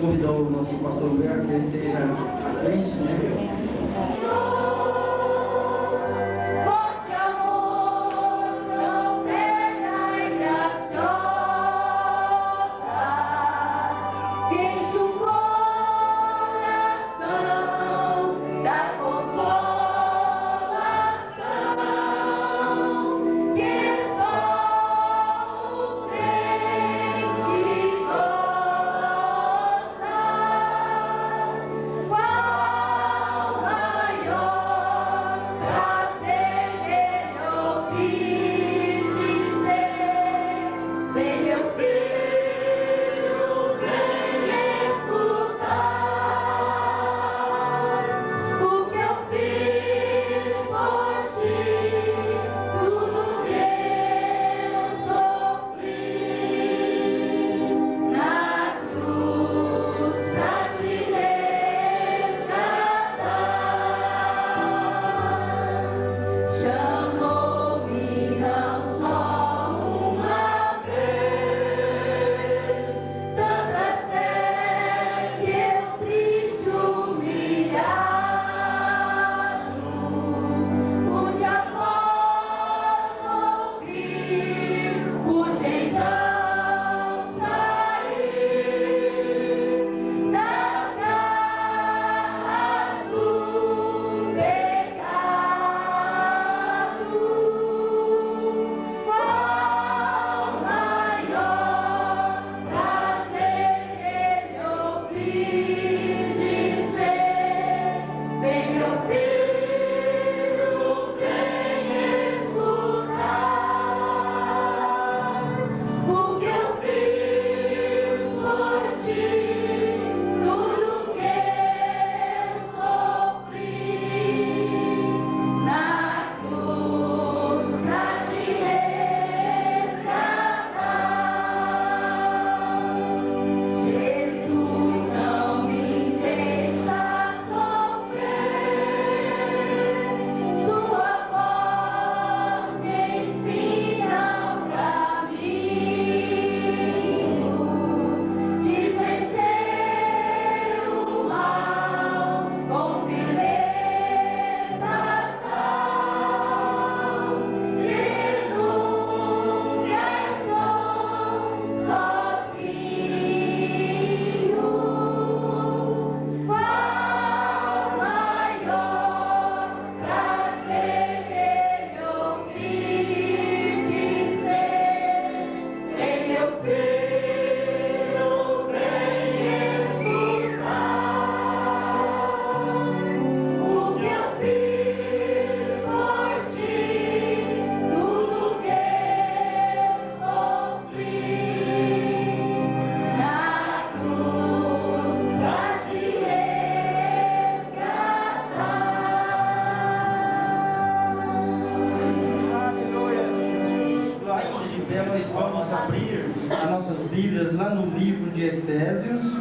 convidar o nosso pastor Gilberto que ele esteja à frente, né? Nós vamos abrir as nossas Bíblias lá no livro de Efésios,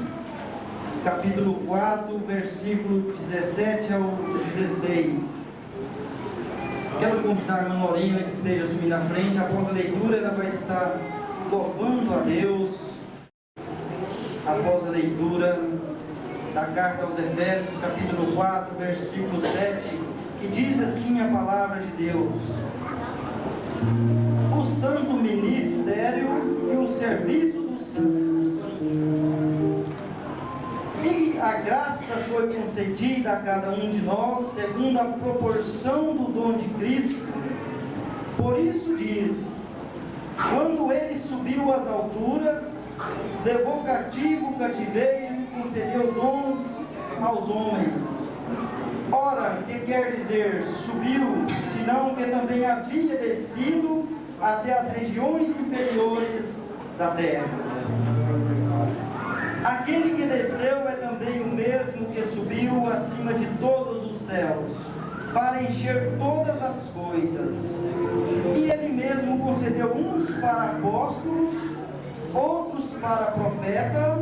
capítulo 4, versículo 17 ao 16. Quero convidar a irmã Lorena que esteja subindo à frente. Após a leitura, ela vai estar louvando a Deus. Após a leitura da carta aos Efésios, capítulo 4, versículo 7, que diz assim a palavra de Deus: o santo ministério e o serviço dos santos. E a graça foi concedida a cada um de nós segundo a proporção do dom de Cristo. Por isso diz: quando ele subiu às alturas, levou cativo o cativeiro e concedeu dons aos homens. Ora, que quer dizer subiu, senão que também havia descido até as regiões inferiores da terra. Aquele que desceu é também o mesmo que subiu acima de todos os céus, para encher todas as coisas. E ele mesmo concedeu uns para apóstolos, outros para profeta,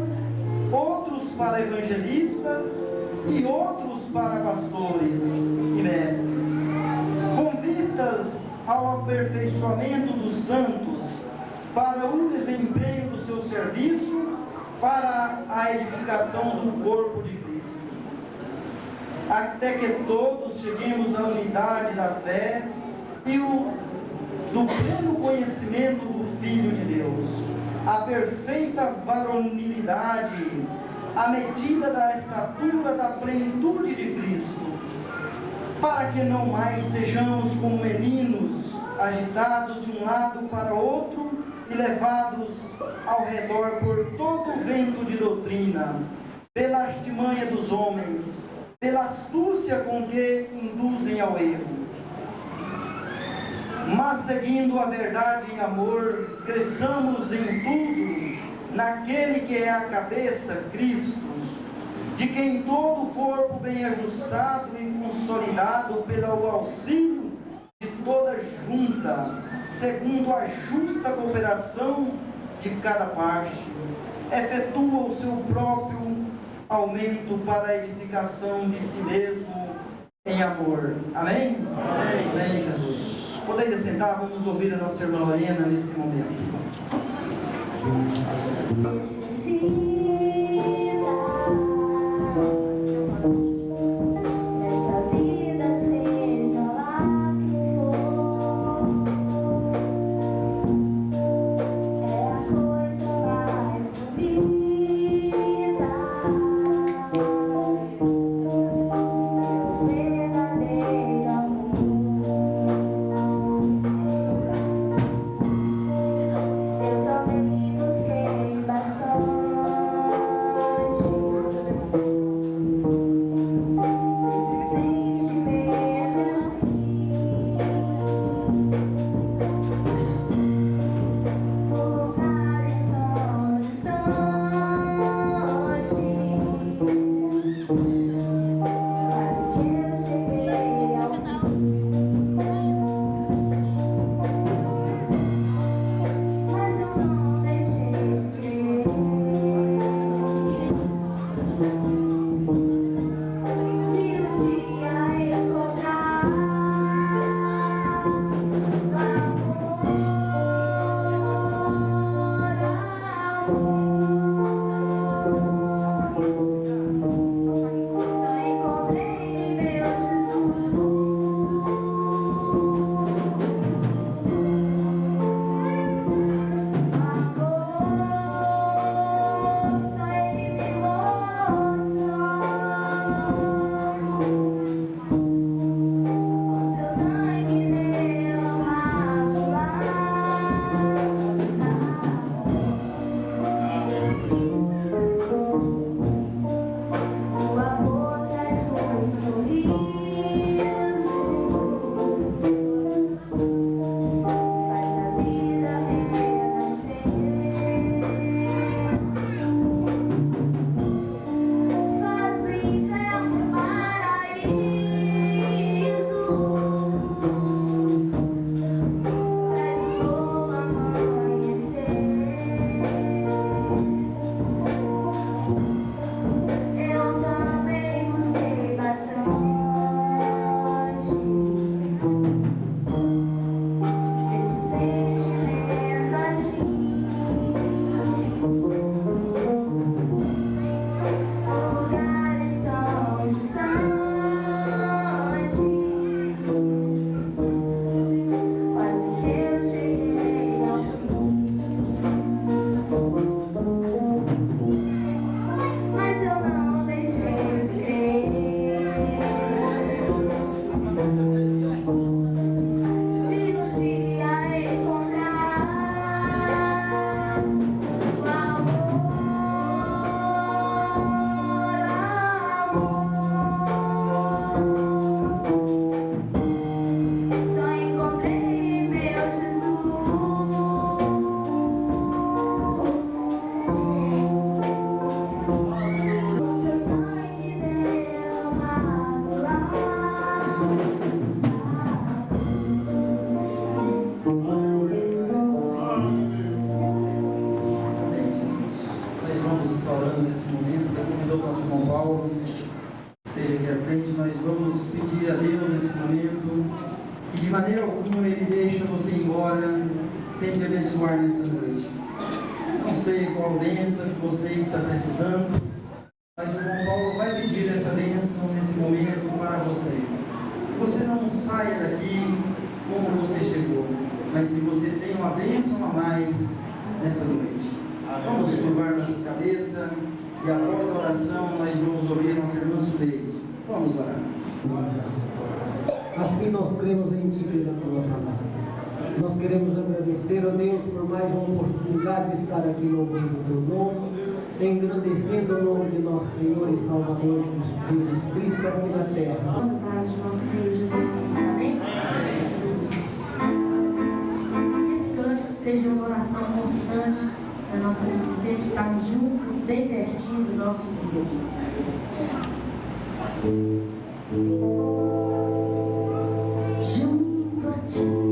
outros para evangelistas e outros para pastores e mestres, com vistas ao aperfeiçoamento dos santos, para o desempenho do seu serviço, para a a edificação do corpo de Cristo, até que todos cheguemos à unidade da fé e do pleno conhecimento do Filho de Deus, a perfeita varonilidade, à medida da estatura da plenitude de Cristo, para que não mais sejamos como meninos, agitados de um lado para outro e levados ao redor por todo o vento de doutrina, pela artimanha dos homens, pela astúcia com que induzem ao erro. Mas seguindo a verdade em amor, cresçamos em tudo naquele que é a cabeça, Cristo, de quem todo o corpo bem ajustado e consolidado pelo auxílio de toda junta, segundo a justa cooperação de cada parte, efetua o seu próprio aumento para a edificação de si mesmo em amor. Amém? Amém, Amém, Jesus. Podem sentar, vamos ouvir a nossa irmã Lorena nesse momento. Não sei qual bênção que você está precisando, mas o João Paulo vai pedir essa bênção nesse momento para você. Você não saia daqui como você chegou, mas se você tem uma bênção a mais nessa noite. Vamos curvar nossas cabeças e após a oração nós vamos ouvir nossa irmã Suleide. Vamos orar. Assim nós cremos em Ti pela Tua palavra. Nós queremos agradecer a Deus por mais uma oportunidade de estar aqui no nome do Teu nome, engrandecendo o nome de nosso Senhor e Salvador Jesus Cristo aqui na terra. Nossa paz de nosso Senhor Jesus Cristo, amém? Que esse cântico seja uma oração constante da nossa vida, sempre estarmos juntos, bem pertinho do nosso Deus. Junto a Ti.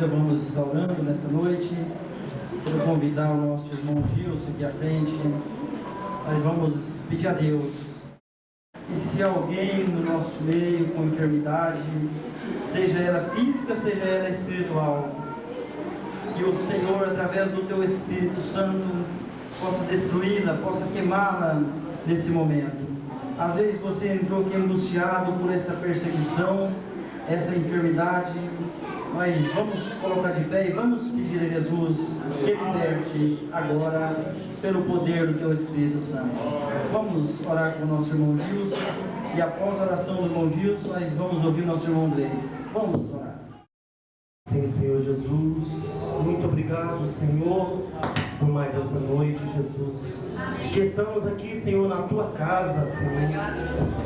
Vamos estar orando nessa noite. Quero convidar o nosso irmão Gilson aqui à frente. Nós vamos pedir a Deus que se alguém no nosso meio com enfermidade, seja ela física, seja ela espiritual, que o Senhor, através do Teu Espírito Santo, possa destruí-la, possa queimá-la nesse momento. Às vezes você entrou aqui angustiado por essa perseguição, essa enfermidade, Nós vamos colocar de pé e vamos pedir a Jesus que liberte agora pelo poder do Teu Espírito Santo. Vamos orar com o nosso irmão Gilson e após a oração do irmão Gilson, nós vamos ouvir o nosso irmão Gleison. Vamos orar. Sim, Senhor Jesus, muito obrigado, Senhor, por mais essa noite, Jesus. Que estamos aqui, Senhor, na Tua casa, Senhor,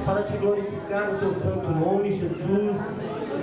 para Te glorificar o Teu santo nome, Jesus.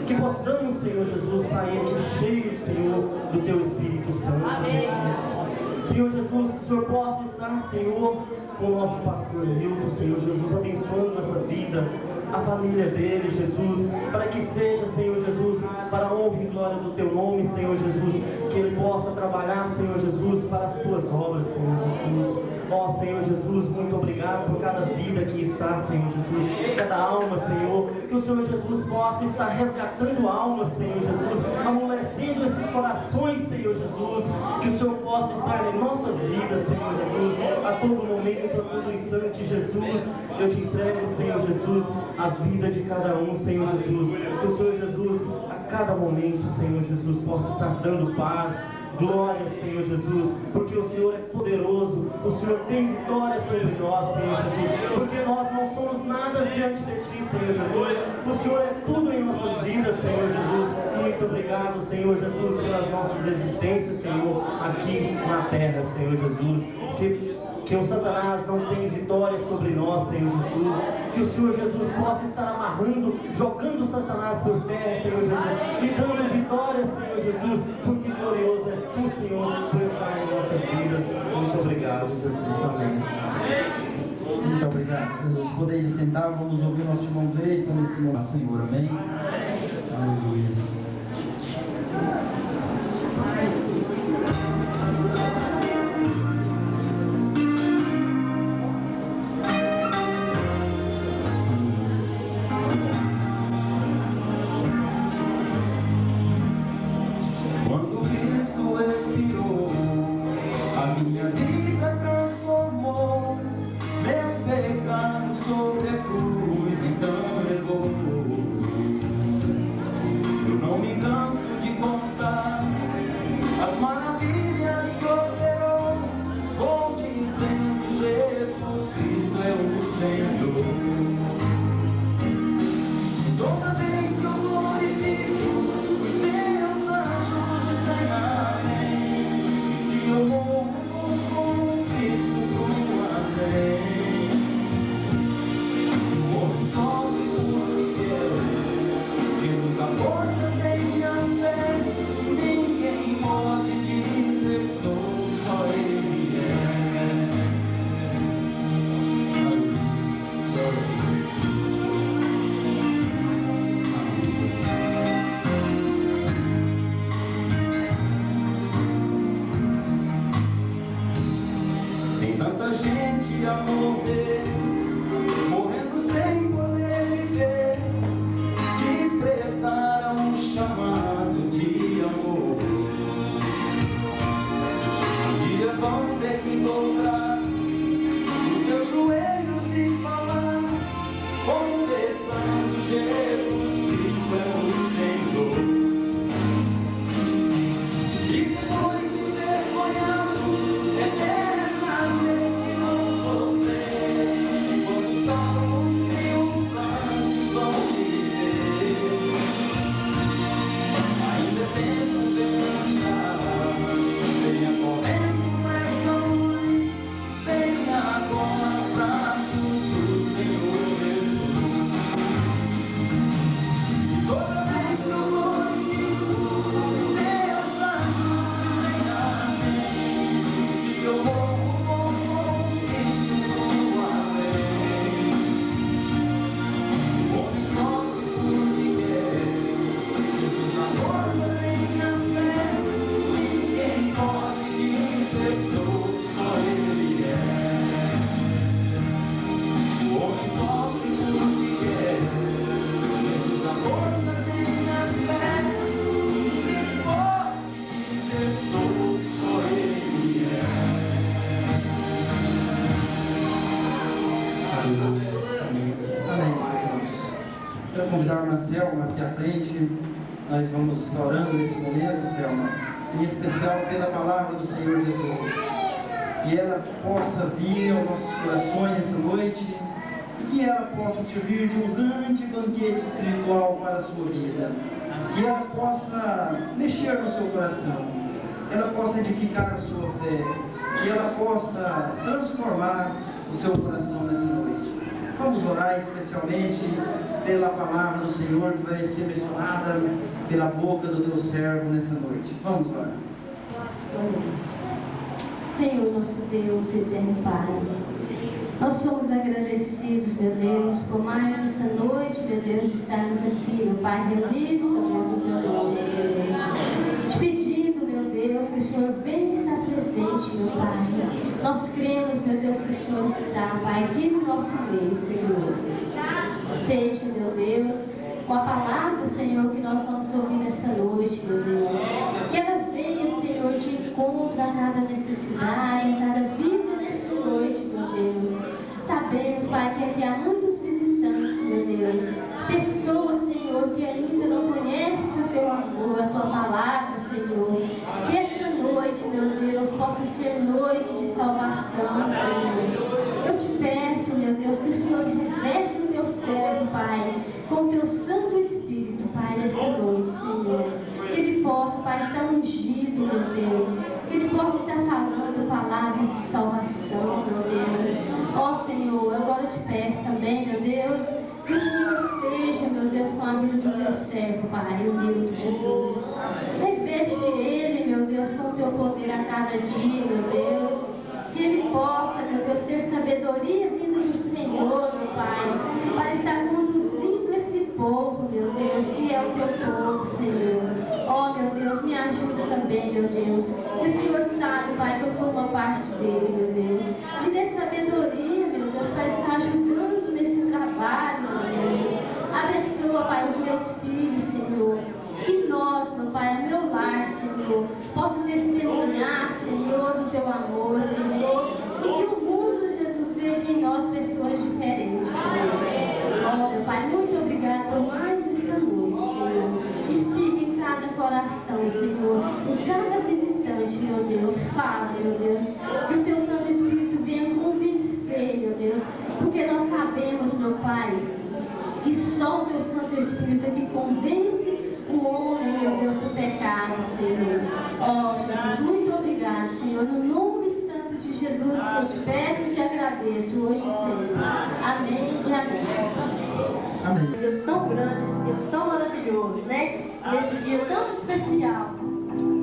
Que possamos, Senhor Jesus, sair aqui cheios, Senhor, do Teu Espírito Santo, Jesus. Senhor Jesus, que o Senhor possa estar, Senhor, com o nosso pastor Milton, Senhor Jesus, abençoando essa vida, a família dele, Jesus, para que seja, Senhor Jesus, para a honra e glória do Teu nome, Senhor Jesus, que ele possa trabalhar, Senhor Jesus, para as Tuas obras, Senhor Jesus. Ó Senhor Jesus, muito obrigado por cada vida que está, Senhor Jesus, cada alma, Senhor, que o Senhor Jesus possa estar resgatando almas, Senhor Jesus, amolecendo esses corações, Senhor Jesus, que o Senhor possa estar em nossas vidas, Senhor Jesus, a todo momento, a todo instante, Jesus. Eu te entrego, Senhor Jesus, a vida de cada um, Senhor Jesus, que o Senhor Jesus, a cada momento, Senhor Jesus, possa estar dando paz, glória, Senhor Jesus, porque o Senhor é poderoso, o Senhor tem vitória sobre nós, Senhor Jesus, porque nós não somos nada diante de Ti, Senhor Jesus, o Senhor é tudo em nossas vidas, Senhor Jesus. Muito obrigado, Senhor Jesus, pelas nossas existências, Senhor, aqui na terra, Senhor Jesus, que o Satanás não tem vitória sobre nós, Senhor Jesus, que o Senhor Jesus possa estar amarrando, jogando o Satanás por terra, Senhor Jesus, e dando vitória, Senhor Jesus, porque glorioso és Tu, Senhor, por estar em nossas vidas. Muito obrigado, Jesus. Amém. Muito obrigado, Jesus. Podeis sentar, vamos ouvir o nosso irmão Gleison nesse momento, Senhor. Amém? Aleluia. Sobre a cruz, então levou. Eu não me canso de contar as maravilhas que operou. Vou dizendo: Jesus Cristo é o Senhor. Toda vez que eu glorifico, os Teus anjos dizem amém. E se eu morro com Cristo pro além, força tem a fé, ninguém pode dizer sou, só Ele é. Tem tanta gente a morrer, morrendo sem poder viver, desprezaram o chamado de amor. Um dia vão ter que dobrar os seus joelhos e falar, confessando: Jesus Cristo é o Senhor. E depois, envergonhados, eternamente vão sofrer, enquanto salvos triunfantes vão viver. Ainda tentam deixar, venha correndo nessa luz, venha agora aos braços do Senhor Jesus. E toda vez que eu glorifico, os Seus anjos dizem amém. E se eu morro com Cristo no além, o homem sofre por ninguém, Jesus na força tem a fé, ninguém pode dizer sou, só Ele é. O homem sofre por ninguém, Jesus na força tem a fé, ninguém pode dizer sou, só Ele é. Amém, Jesus. Quero convidar o Marcel aqui à frente Nós vamos estar orando nesse momento, Selma, em especial pela palavra do Senhor Jesus. Que ela possa vir aos nossos corações nessa noite e que ela possa servir de um grande banquete espiritual para a sua vida. Que ela possa mexer no seu coração, que ela possa edificar a sua fé, que ela possa transformar o seu coração nessa noite. Vamos orar especialmente pela palavra do Senhor que vai ser mencionada pela boca do teu servo nessa noite. Vamos orar. Senhor, nosso Deus, eterno Pai, nós somos agradecidos, meu Deus, por mais essa noite, meu Deus, de estarmos aqui, meu Pai, reunidos, ó Deus, no teu nome, Senhor. Te pedindo, meu Deus, que o Senhor venha estar presente, meu Pai. Nós cremos, meu Deus, que o Senhor está, Pai, aqui no nosso meio, Senhor. Seja, meu Deus, com a palavra, Senhor, que nós vamos ouvir nesta noite, meu Deus. Que ela venha, Senhor, de encontro a cada necessidade, a cada vida nesta noite, meu Deus. Sabemos, Pai, que aqui há muitos visitantes, meu Deus. Pessoas, Senhor, que ainda não conhecem o teu amor, a tua palavra, Senhor. Que essa noite, meu Deus, possa ser noite de salvação, Senhor. Eu te peço, meu Deus, que o Senhor reveste o teu servo, Pai, com o teu Santo Espírito, Pai, nesta noite, Senhor. Que ele possa, Pai, estar ungido, meu Deus. Que ele possa estar falando palavras de salvação, meu Deus. Ó Senhor, agora eu te peço também, meu Deus, que o Senhor seja, meu Deus, com a vida do teu servo, Pai, o Milton Jesus. Reveste ele, meu Deus, com o teu poder a cada dia, meu Deus. Que ele possa, meu Deus, ter sabedoria vinda do Senhor, meu Pai, para estar conduzindo esse povo, meu Deus, que é o teu povo, Senhor. Ó, meu Deus, me ajuda também, meu Deus. Que o Senhor sabe, Pai, que eu sou uma parte dele, meu Deus. Me dê sabedoria, meu Deus, para estar ajudando nesse trabalho, meu Deus. Abençoa, Pai, os meus filhos, Senhor. Que nós, meu Pai, meu lar, Senhor, possa testemunhar, Senhor, do teu amor, Senhor, e que o mundo, Jesus, veja em nós pessoas diferentes, Senhor. Ó, meu Pai, muito obrigado por mais essa noite, Senhor. E fique em cada coração, Senhor, em cada visitante, meu Deus. Fala, meu Deus, que o teu Santo Espírito venha convencer, meu Deus, porque nós sabemos, meu Pai, que só o teu Santo Espírito é que convence o homem, meu Deus, do pecado, Senhor. Ó, Jesus, muito obrigado, Senhor, no nome santo de Jesus que eu te peço e te agradeço hoje e sempre. Amém e amém. Amém. Esse Deus tão grande, esse Deus tão maravilhoso, né? Nesse dia tão especial,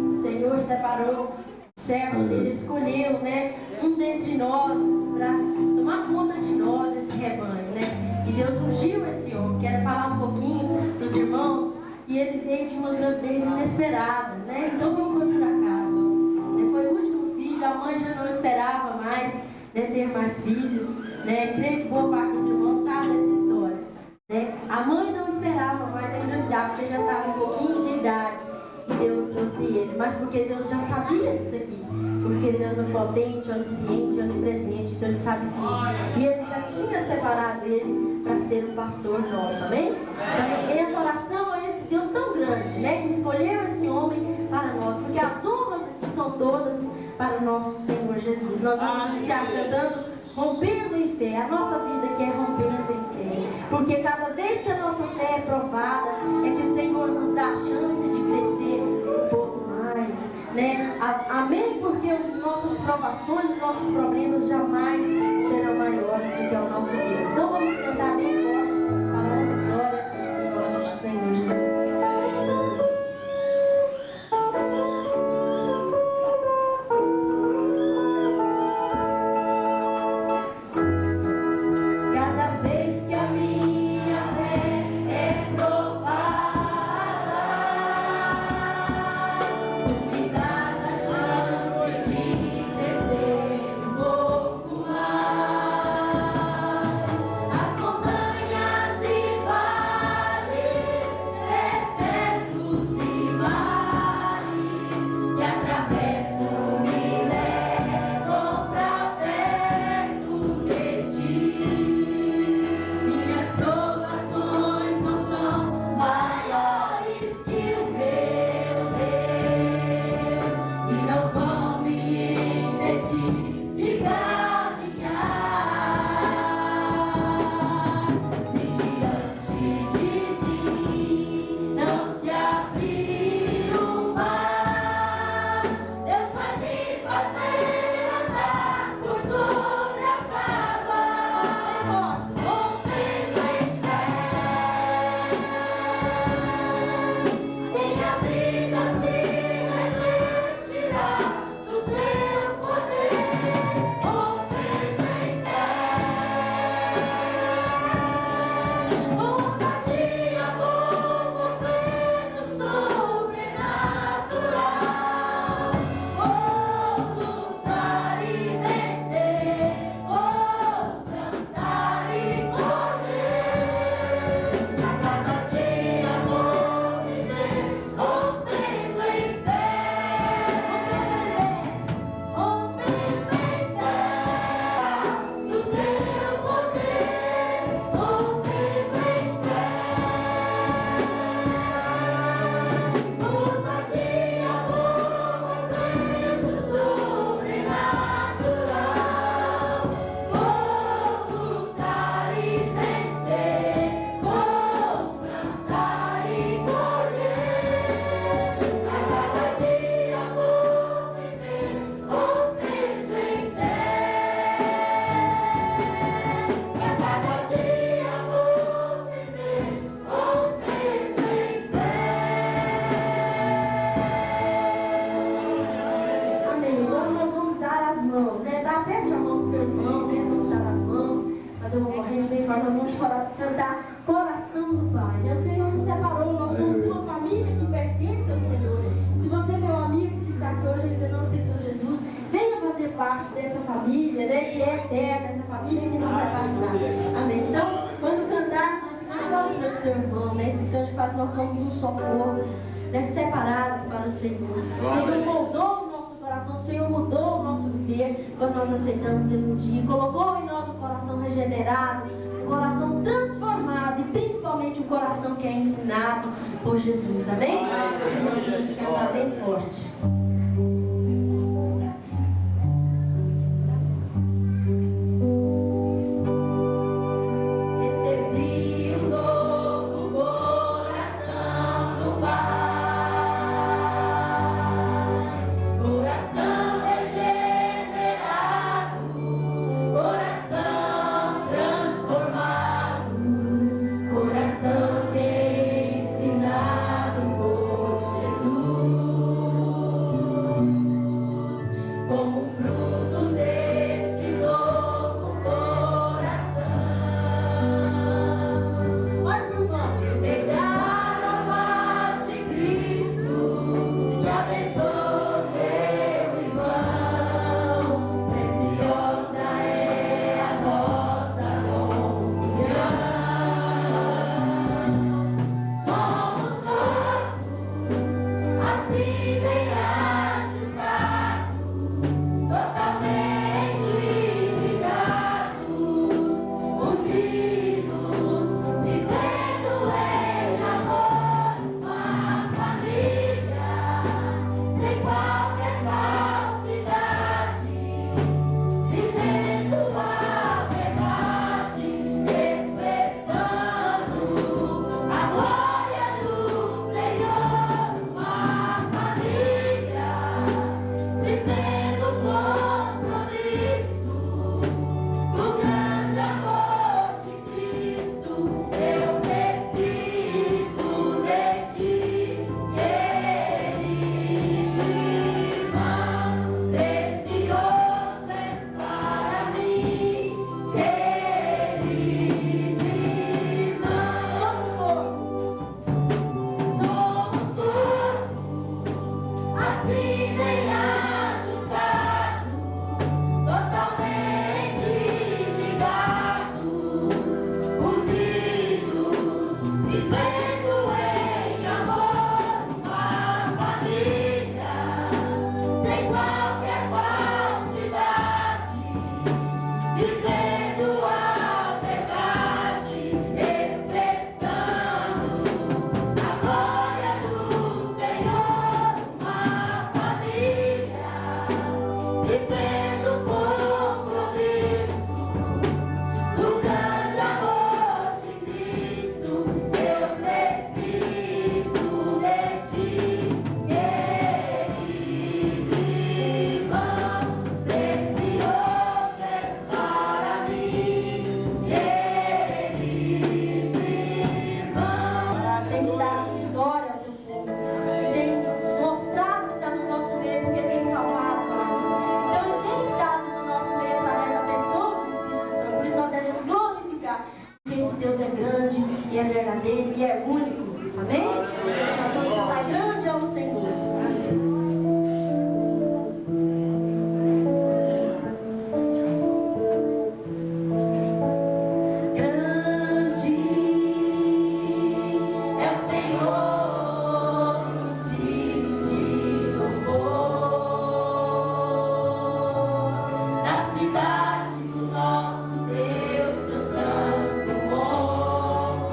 o Senhor separou o servo dele, escolheu, né? Um dentre nós para tomar conta de nós, esse rebanho, né? E Deus ungiu esse homem. Quero falar um pouquinho para os irmãos. E ele veio de uma gravidez inesperada, né? Então não foi por acaso. Foi o último filho, a mãe já não esperava mais, né, ter mais filhos, né? Creio que boa parte dos irmãos sabe dessa história, né? A mãe não esperava mais engravidar, porque já estava um pouquinho de idade. E Deus trouxe ele, mas porque Deus já sabia disso aqui. Porque ele é onipotente, onisciente, onipresente, então ele sabe tudo. E ele já tinha separado ele para ser um pastor nosso, amém? Então, minha adoração a esse Deus tão grande, né? Que escolheu esse homem para nós, porque as honras aqui são todas para o nosso Senhor Jesus. Nós vamos iniciar cantando Rompendo em Fé. A nossa vida aqui é rompendo em fé, porque cada vez que a nossa fé é provada, é que o Senhor nos dá a chance de crescer um pouco mais, né? Amém? Porque as nossas provações, os nossos problemas jamais serão maiores do que o nosso Deus. Então vamos cantar bem forte para a honra e glória do nosso Senhor Jesus. As montanhas né, tá? Aperte a mão do seu irmão, né? Vamos dar as mãos, fazer uma corrente bem forte. Nós vamos cantar Coração do Pai. O Senhor nos separou, nós somos uma família que pertence ao Senhor. Se você, meu amigo que está aqui hoje, ainda não aceitou Jesus, venha fazer parte dessa família, né? Que é eterna, essa família que não vai passar. Amém? Então, quando cantarmos esse canto, fale do seu irmão, né? Esse canto fala que nós somos um só corpo, né? Separados para o Senhor. O Senhor moldou o nosso coração, o Senhor mudou o nosso viver quando nós aceitamos Ele um dia. Colocou em nós um coração regenerado, um coração transformado e principalmente um coração que é ensinado por Jesus. Amém? Por isso nós vamos cantar bem forte. Deus, seu santo monte.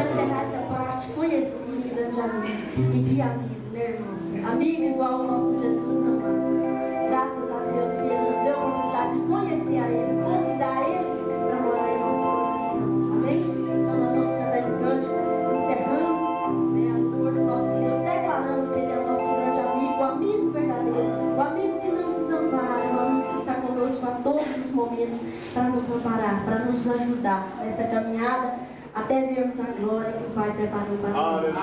para encerrar essa parte, conheci um grande amigo. E vi amigo, né, irmãos? Amigo igual ao nosso Jesus na mão. Graças a Deus que Ele nos deu a oportunidade de conhecer a Ele, convidar Ele para morar em nosso coração. Amém? Então nós vamos cantar esse cântico, encerrando, né, a louvor do nosso Deus, declarando que Ele é o nosso grande amigo, o amigo verdadeiro, o amigo que não desampara, o amigo que está conosco a todos os momentos para nos amparar, para nos ajudar nessa caminhada até vermos a glória que o Pai preparou para nós.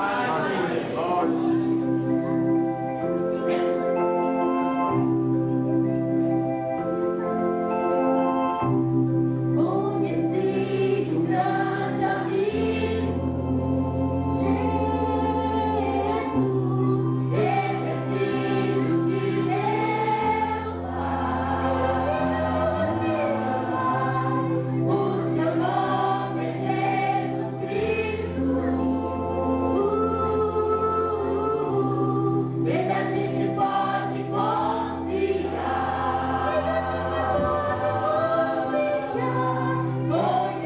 Conheci um grande amigo, Jesus, Ele é Filho de Deus Pai. O seu nome é Jesus Cristo. Nele a gente pode confiar.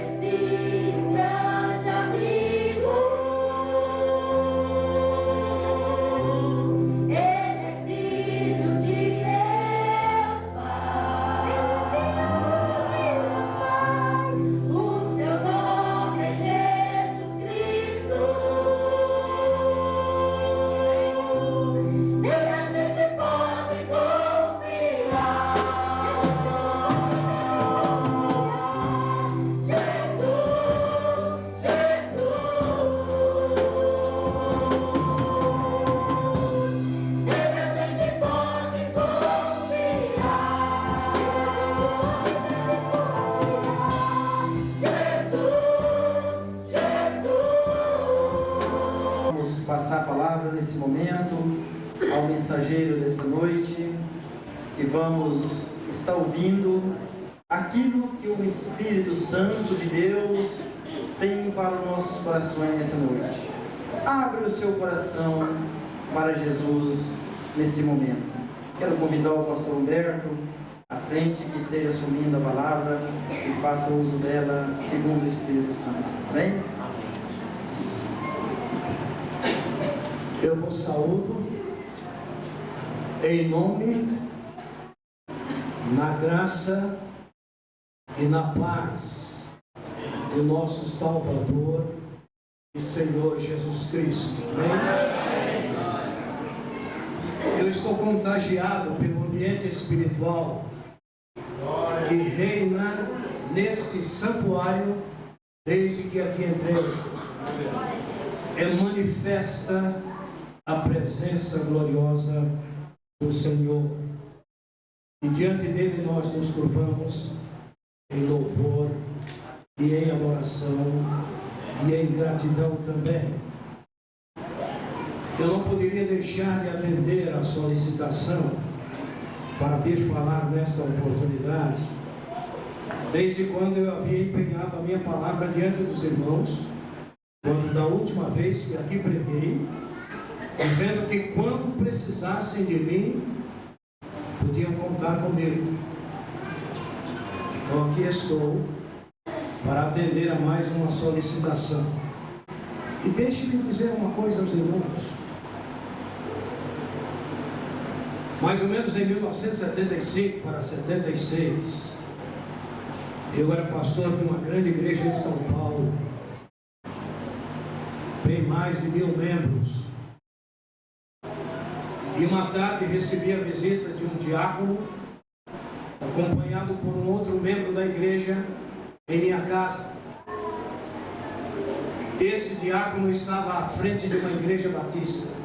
Conheci um grande amigo. Ele é Filho de Deus Pai. O seu nome é Jesus Cristo. Nele a gente pode confiar. Jesus, nele a gente pode confiar. Jesus. Vamos passar a palavra nesse momento ao mensageiro dessa noite e vamos estar ouvindo aquilo que o Espírito Santo de Deus tem para os nossos corações nessa noite. Abre o seu coração para Jesus nesse momento. Quero convidar o pastor Humberto à frente, que esteja assumindo a palavra e faça uso dela segundo o Espírito Santo. Amém? Eu vos saúdo em nome, na graça e na paz do nosso Salvador e Senhor Jesus Cristo. Amém? Eu estou contagiado pelo ambiente espiritual que reina neste santuário desde que aqui entrei. É manifesta a presença gloriosa do Senhor. E diante dele nós nos curvamos em louvor e em adoração e em gratidão também. Eu não poderia deixar de atender a solicitação para vir falar nesta oportunidade, desde quando eu havia empenhado a minha palavra diante dos irmãos, quando da última vez que aqui preguei, dizendo que quando precisassem de mim, podiam contar comigo. Então aqui estou para atender a mais uma solicitação. E deixe-me dizer uma coisa aos irmãos. Mais ou menos em 1975 para 76, eu era pastor de uma grande igreja em São Paulo, bem mais de 1000 membros. E uma tarde recebi a visita de um diácono, acompanhado por um outro membro da igreja, em minha casa. Esse diácono estava à frente de uma igreja batista,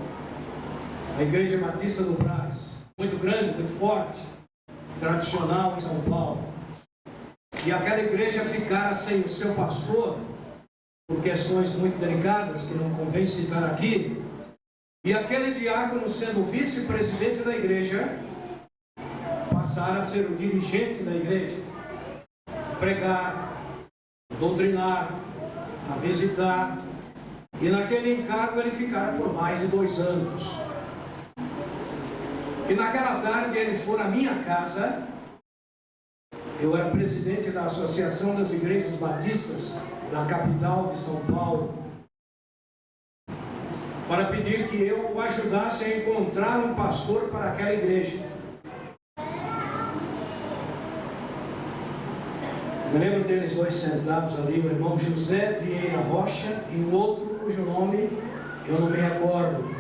a Igreja Batista do Brás, muito grande, muito forte, tradicional em São Paulo. E aquela igreja ficara sem o seu pastor, por questões muito delicadas, que não convém citar aqui. E aquele diácono, sendo vice-presidente da igreja, passara a ser o dirigente da igreja, a pregar, a doutrinar, a visitar. E naquele encargo ele ficara por mais de 2 anos. E naquela tarde ele foi à minha casa. Eu era presidente da Associação das Igrejas Batistas da capital de São Paulo. para pedir que eu o ajudasse a encontrar um pastor para aquela igreja. Me lembro deles dois sentados ali, o irmão José Vieira Rocha e o outro cujo nome eu não me recordo.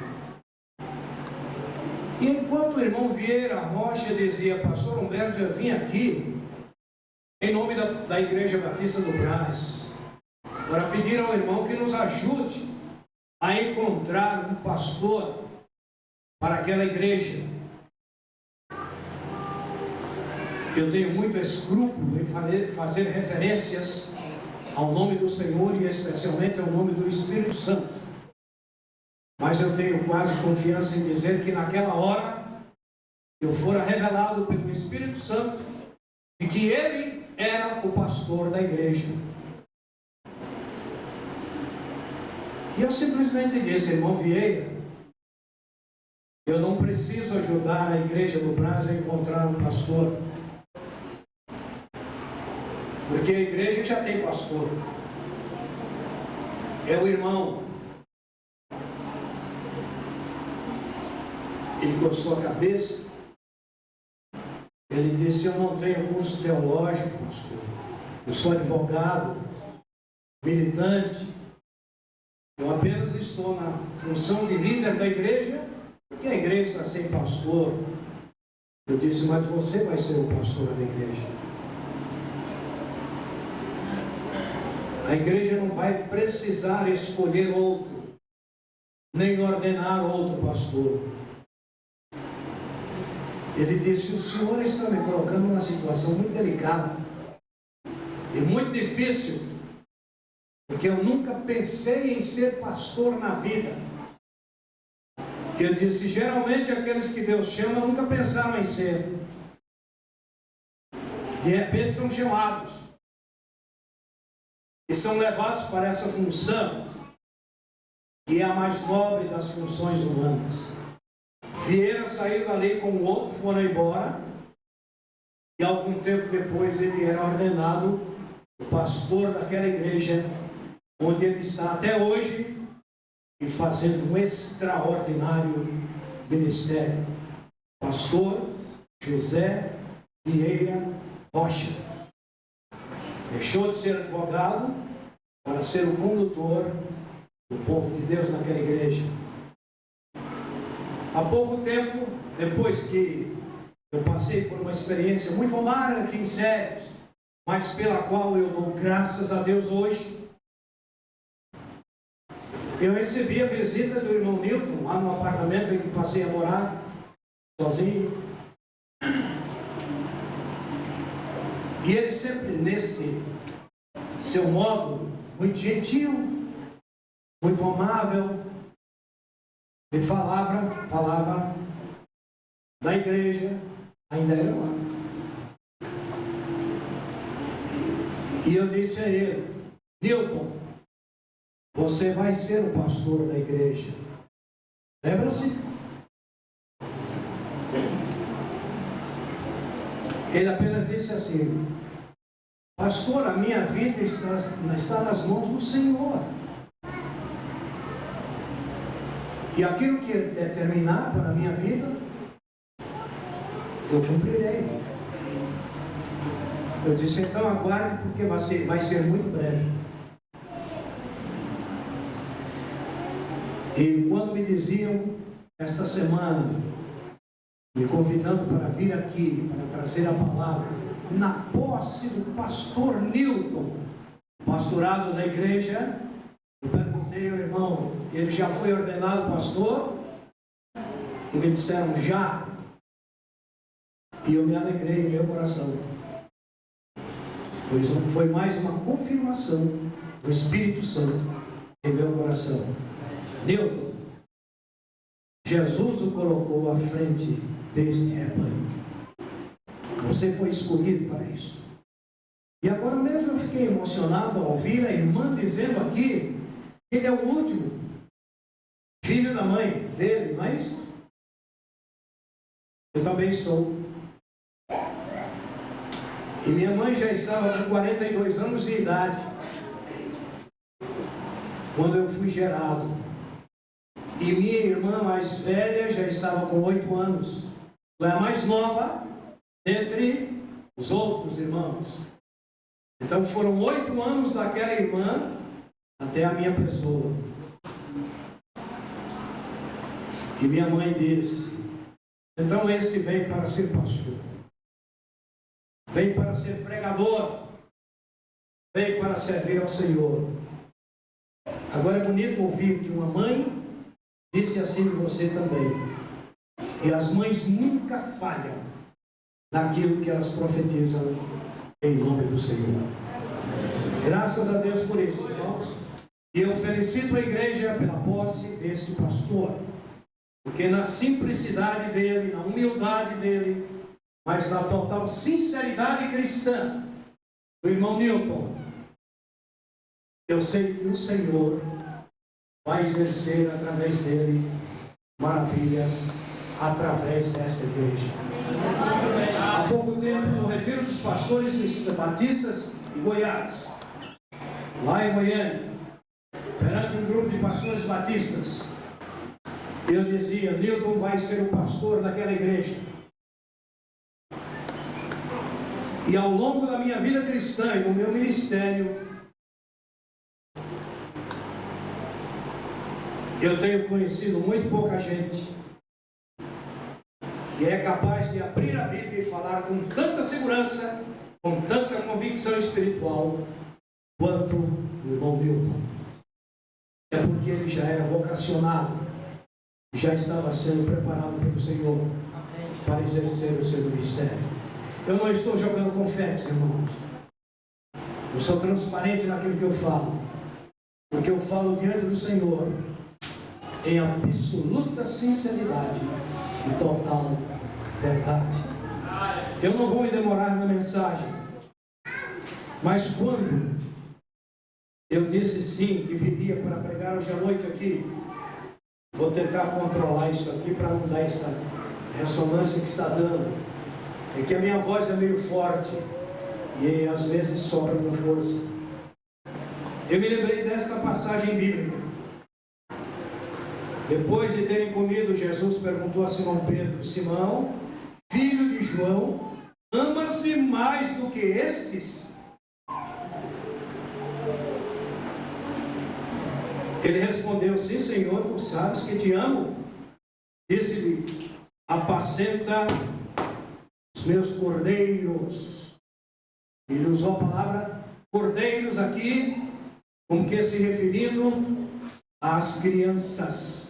E enquanto o irmão Vieira Rocha dizia: pastor Humberto, eu vim aqui em nome da Igreja Batista do Brás para pedir ao irmão que nos ajude a encontrar um pastor para aquela igreja. Eu tenho muito escrúpulo em fazer referências ao nome do Senhor e especialmente ao nome do Espírito Santo. Mas eu tenho quase confiança em dizer que naquela hora eu fora revelado pelo Espírito Santo de que ele era o pastor da igreja. E eu simplesmente disse: irmão Vieira, eu não preciso ajudar a igreja do Brás a encontrar um pastor, porque a igreja já tem pastor, é o irmão. Ele coçou a cabeça, ele disse: eu não tenho curso teológico, pastor, eu sou advogado, militante, eu apenas estou na função de líder da igreja, porque a igreja está sem pastor. Eu disse: mas você vai ser o pastor da igreja. A igreja não vai precisar escolher outro, nem ordenar outro pastor. Ele disse: o senhor está me colocando numa situação muito delicada e muito difícil, porque eu nunca pensei em ser pastor na vida. Eu disse: geralmente aqueles que Deus chama nunca pensaram em ser. De repente são chamados e são levados para essa função, que é a mais nobre das funções humanas. Vieira saiu dali com o outro, foram embora, e algum tempo depois ele era ordenado o pastor daquela igreja, onde ele está até hoje, e fazendo um extraordinário ministério. Pastor José Vieira Rocha deixou de ser advogado para ser o condutor do povo de Deus naquela igreja. Há pouco tempo, depois que eu passei por uma experiência muito amarga aqui em Séries, mas pela qual eu dou graças a Deus hoje, eu recebi a visita do irmão Newton, lá no apartamento em que passei a morar, sozinho. E ele sempre, neste seu modo, muito gentil, muito amável, me falava da igreja, ainda era lá. E eu disse a ele: Newton, você vai ser o pastor da igreja. Lembra-se? Ele apenas disse assim: pastor, a minha vida está nas mãos do Senhor. E aquilo que Ele determinar para a minha vida, eu cumprirei. Eu disse: então aguarde, porque vai ser muito breve. E quando me diziam, esta semana, me convidando para vir aqui, para trazer a palavra, na posse do pastor Newton, pastorado da igreja, eu perguntei ao irmão: ele já foi ordenado pastor? E me disseram: já. E eu me alegrei em meu coração. Foi mais uma confirmação do Espírito Santo em meu coração. Newton, Jesus o colocou à frente deste rebanho. Você foi escolhido para isso. E agora mesmo eu fiquei emocionado ao ouvir a irmã dizendo aqui que ele é o último filho da mãe dele, não é isso? Eu também sou. E minha mãe já estava com 42 anos de idade quando eu fui gerado. E minha irmã mais velha já estava com 8 anos. Ela é a mais nova entre os outros irmãos. Então foram 8 anos daquela irmã até a minha pessoa. E minha mãe disse: então este veio para ser pastor, veio para ser pregador, veio para servir ao Senhor. Agora é bonito ouvir que uma mãe disse assim de você também. E as mães nunca falham naquilo que elas profetizam em nome do Senhor. Graças a Deus por isso, irmãos. E eu felicito a igreja pela posse deste pastor, porque na simplicidade dele, na humildade dele, mas na total sinceridade cristã do irmão Newton, eu sei que o Senhor vai exercer através dele maravilhas através desta igreja. Há pouco tempo, no retiro dos pastores batistas em Goiás, lá em Goiânia, perante um grupo de pastores batistas, eu dizia: Newton vai ser o pastor daquela igreja. E ao longo da minha vida cristã e no meu ministério, eu tenho conhecido muito pouca gente que é capaz de abrir a Bíblia e falar com tanta segurança, com tanta convicção espiritual, quanto o irmão Newton. É porque ele já era vocacionado, já estava sendo preparado pelo Senhor para exercer o seu ministério. Eu não estou jogando confetes, irmãos. Eu sou transparente naquilo que eu falo, porque eu falo diante do Senhor em absoluta sinceridade e total verdade. Eu não vou me demorar na mensagem, mas quando eu disse sim que viria para pregar hoje à noite aqui, vou tentar controlar isso aqui para não dar essa ressonância que está dando. É que a minha voz é meio forte e às vezes sobra com força. Eu me lembrei desta passagem bíblica. Depois de terem comido, Jesus perguntou a Simão Pedro: Simão, filho de João, amas-me mais do que estes? Ele respondeu: sim, Senhor, tu sabes que te amo. Disse-lhe: apacenta os meus cordeiros. Ele usou a palavra cordeiros aqui, como que se referindo às crianças.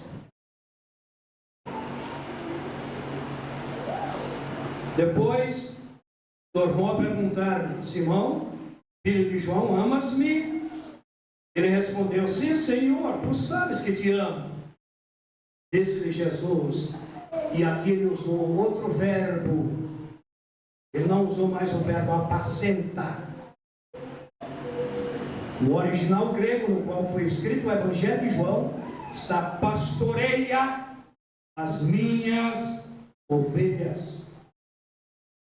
Depois, tornou a perguntar: Simão, filho de João, amas-me? Ele respondeu: sim, Senhor, tu sabes que te amo. Disse-lhe Jesus, e aqui ele usou outro verbo. Ele não usou mais o verbo apacentar. No original grego, no qual foi escrito o Evangelho de João, está: pastoreia as minhas ovelhas.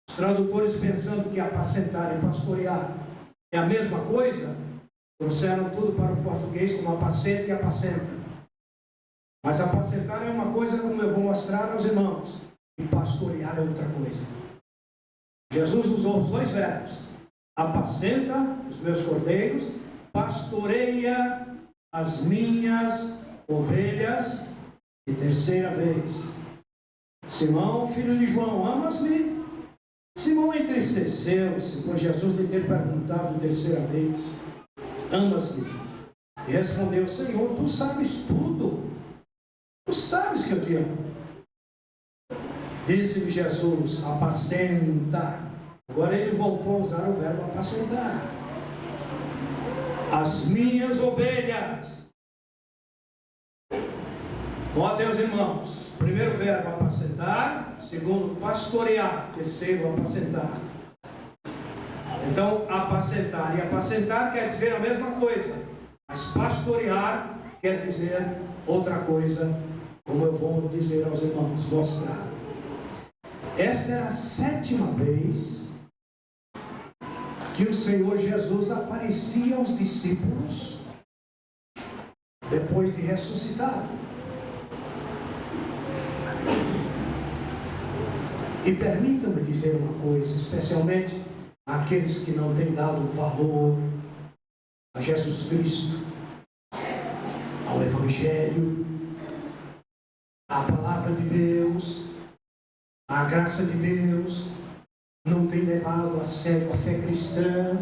Os tradutores, pensando que apacentar e pastorear é a mesma coisa, trouxeram tudo para o português como apacenta e apacenta. Mas apacentar é uma coisa, como eu vou mostrar aos irmãos, e pastorear é outra coisa. Jesus usou os dois verbos: apacenta os meus cordeiros, pastoreia as minhas ovelhas. E terceira vez: Simão, filho de João, amas-me? Simão entristeceu-se por Jesus lhe ter perguntado terceira vez: amas-me? E respondeu: Senhor, tu sabes tudo, tu sabes que eu te amo. Disse-lhe Jesus: apacenta. Agora ele voltou a usar o verbo apacentar. As minhas ovelhas. Notem os irmãos. Primeiro verbo apacentar, segundo pastorear, terceiro apacentar. Então, apacentar e apacentar quer dizer a mesma coisa, mas pastorear quer dizer outra coisa, como eu vou dizer aos irmãos, mostrar. Esta é a 7ª vez que o Senhor Jesus aparecia aos discípulos depois de ressuscitado. E permitam-me dizer uma coisa, especialmente àqueles que não têm dado valor a Jesus Cristo, ao Evangelho, à Palavra de Deus, à graça de Deus, não têm levado a sério a fé cristã.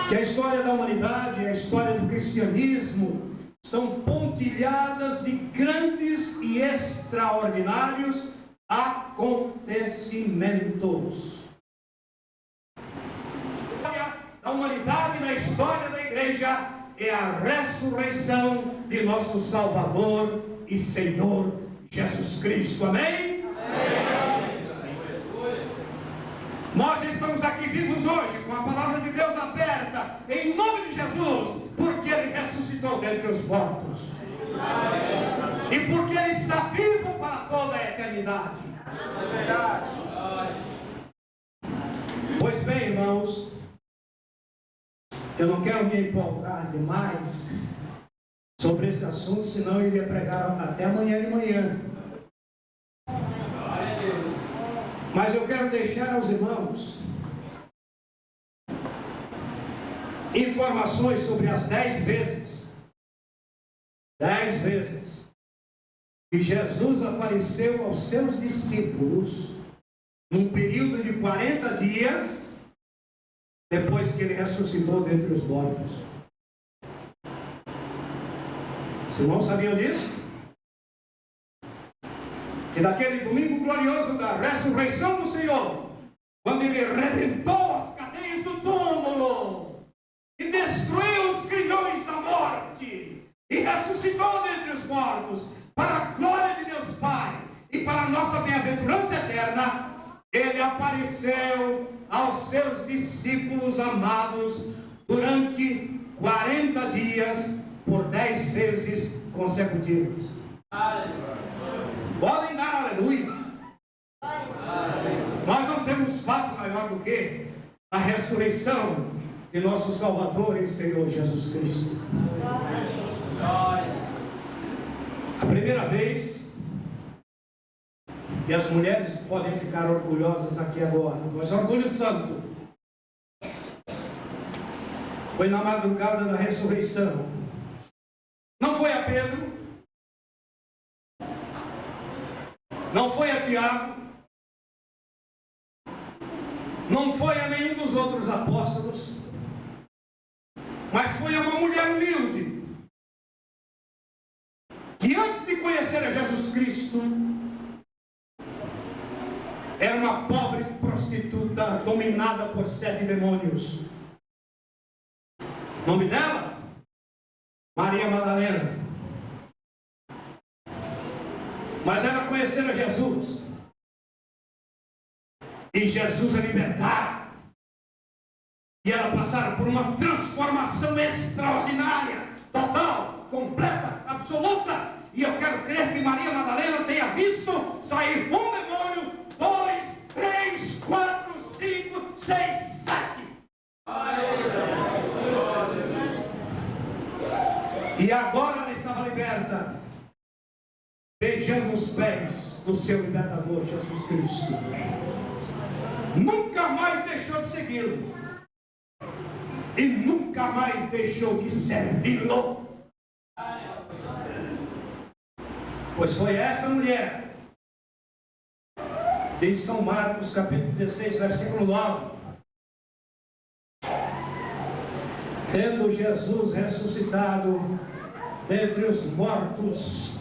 Que a história da humanidade, a história do cristianismo, estão pontilhadas de grandes e extraordinários acontecimentos. A história da humanidade na história da igreja é a ressurreição de nosso Salvador e Senhor Jesus Cristo. Amém? Amém. Nós estamos aqui vivos hoje com a palavra de Deus aberta em nome de Jesus, porque Ele ressuscitou dentre os mortos. Amém. E porque Ele está vivo para toda a eternidade. Pois bem, irmãos, eu não quero me empolgar demais sobre esse assunto, senão eu iria pregar até amanhã de manhã. Mas eu quero deixar aos irmãos informações sobre as 10 vezes que Jesus apareceu aos seus discípulos num período de 40 dias depois que Ele ressuscitou dentre os mortos. Os irmãos sabiam disso? Que daquele domingo glorioso da ressurreição do Senhor, quando Ele rebentou as cadeias do túmulo e destruiu os grilhões da morte e ressuscitou dentre os mortos para a glória de Deus Pai e para a nossa bem-aventurança eterna, Ele apareceu aos seus discípulos amados durante 40 dias por 10 vezes consecutivas. Podem dar aleluia. Nós não temos fato maior do que a ressurreição de nosso Salvador e Senhor Jesus Cristo. A primeira vez, e as mulheres podem ficar orgulhosas aqui agora, mas orgulho santo, foi na madrugada da ressurreição. Não foi a Pedro, não foi a Tiago, não foi a nenhum dos outros apóstolos, mas foi a uma mulher humilde, que antes de conhecer a Jesus Cristo, era uma pobre prostituta dominada por 7 demônios. O nome dela? Maria Madalena. Mas ela conheceu a Jesus. E Jesus a libertaram. E ela passaram por uma transformação extraordinária, total, completa, absoluta. E eu quero crer que Maria Madalena tenha visto sair um demônio, 2, 3, 4, 5, 6, 7. E agora ela estava liberta, beijando os pés do seu libertador Jesus Cristo. Nunca mais deixou de segui-lo e nunca mais deixou de servi-lo. Pois foi essa mulher, em São Marcos capítulo 16 versículo 9, tendo Jesus ressuscitado dentre os mortos,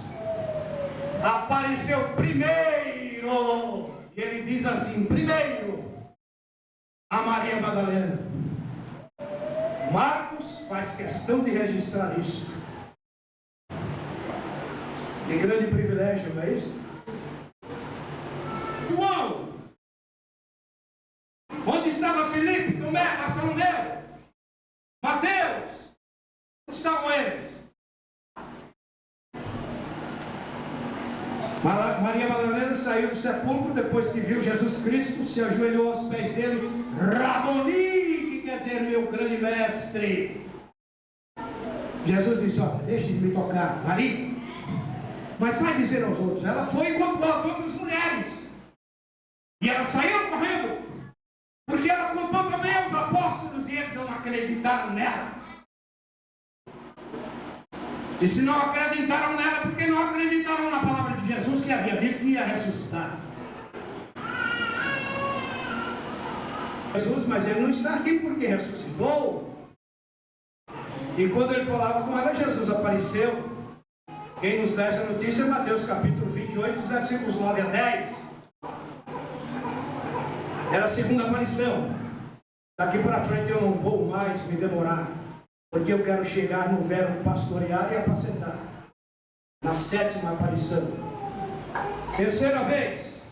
apareceu primeiro, e ele diz assim, primeiro, a Maria Madalena. Marcos faz questão de registrar isso. Que grande privilégio, não é isso? João, onde estava Filipe, Tomé, Bartolomeu, Mateus, onde estavam eles? Maria Madalena saiu do sepulcro depois que viu Jesus Cristo, se ajoelhou aos pés dele, Raboni, que quer dizer meu grande mestre. Jesus disse, olha, deixe de me tocar, Maria, mas vai dizer aos outros. Ela foi enquanto as outras mulheres multidões. E elas saíram correndo, porque ela contou também aos apóstolos e eles não acreditaram nela. E se não acreditaram nela, porque não acreditaram na palavra de Jesus, que havia dito que ia ressuscitar. Jesus, mas ele não está aqui porque ressuscitou. E quando ele falava com ela, Jesus apareceu. Quem nos dá essa notícia é Mateus capítulo 28, versículos 9 a 10. Era a segunda aparição. Daqui para frente eu não vou mais me demorar, porque eu quero chegar no verbo pastorear e apacentar. Na sétima aparição. Terceira vez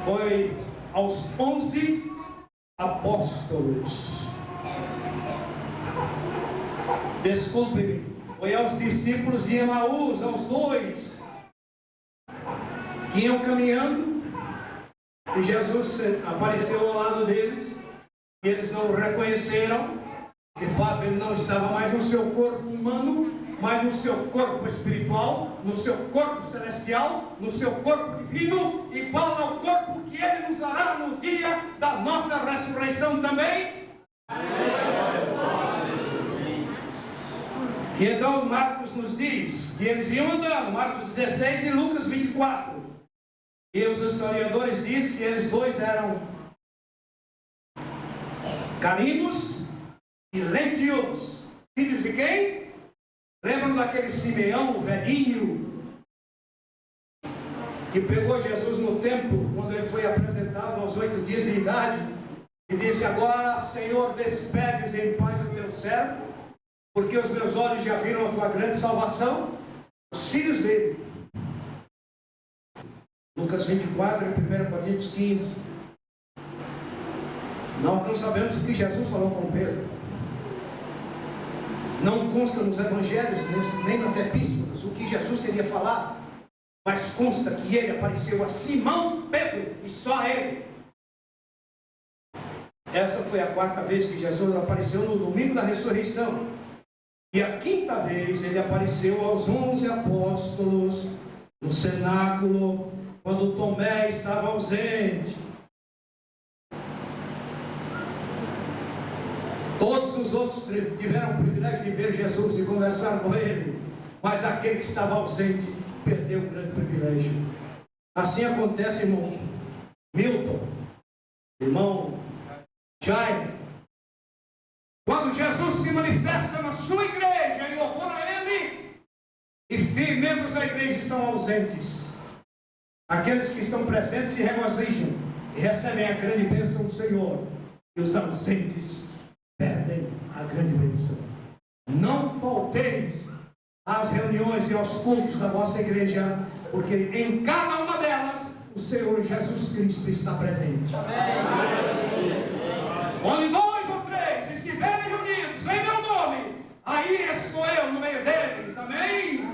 foi aos 11 apóstolos. Desculpe-me. Foi aos discípulos de Emaús, aos 2, que iam caminhando, e Jesus apareceu ao lado deles, e eles não o reconheceram. De fato, ele não estava mais no seu corpo humano, mas no seu corpo espiritual, no seu corpo celestial, no seu corpo divino, igual ao corpo que ele nos dará no dia da nossa ressurreição também. E então Marcos nos diz que eles iam andando, Marcos 16 e Lucas 24. E os historiadores dizem que eles dois eram Carinos e Lentios. Filhos de quem? Lembram daquele Simeão, velhinho, que pegou Jesus no templo, quando ele foi apresentado aos 8 dias de idade, e disse: agora, Senhor, despedes em paz o teu servo, porque os meus olhos já viram a tua grande salvação. Os filhos dele. Lucas 24 e 1 Coríntios 15. Nós não sabemos o que Jesus falou com Pedro. Não consta nos evangelhos, nem nas epístolas, o que Jesus teria falado. Mas consta que ele apareceu a Simão Pedro, e só a ele. Essa foi a quarta vez que Jesus apareceu, no domingo da ressurreição. E a quinta vez ele apareceu aos 11 apóstolos no cenáculo, quando Tomé estava ausente. Todos os outros tiveram o privilégio de ver Jesus, de conversar com ele, mas aquele que estava ausente perdeu o grande privilégio. Assim acontece, irmão Milton, irmão Jaime. Quando Jesus se manifesta na sua igreja e louvor a ele, e membros da igreja estão ausentes, aqueles que estão presentes se regozijam e recebem a grande bênção do Senhor, e os ausentes perdem a grande bênção. Não falteis às reuniões e aos cultos da vossa igreja, porque em cada uma delas o Senhor Jesus Cristo está presente. Onde dois ou três estiverem reunidos em meu nome, aí estou eu no meio deles. Amém?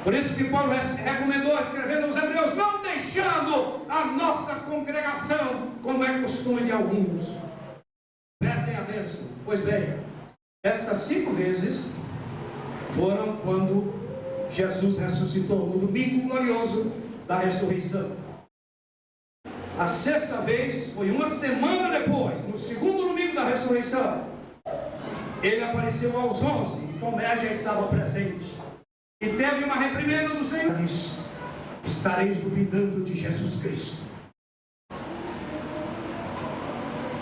Por isso que Paulo recomendou, escrevendo aos Hebreus, não deixando a nossa congregação, como é costume de alguns. Perdem a bênção. Pois bem, estas 5 vezes foram quando Jesus ressuscitou, no domingo glorioso da ressurreição. A 6ª vez foi uma semana depois, no segundo domingo da ressurreição. Ele apareceu aos 11, e Tomé já estava presente. E teve uma reprimenda do Senhor. Diz: estareis duvidando de Jesus Cristo.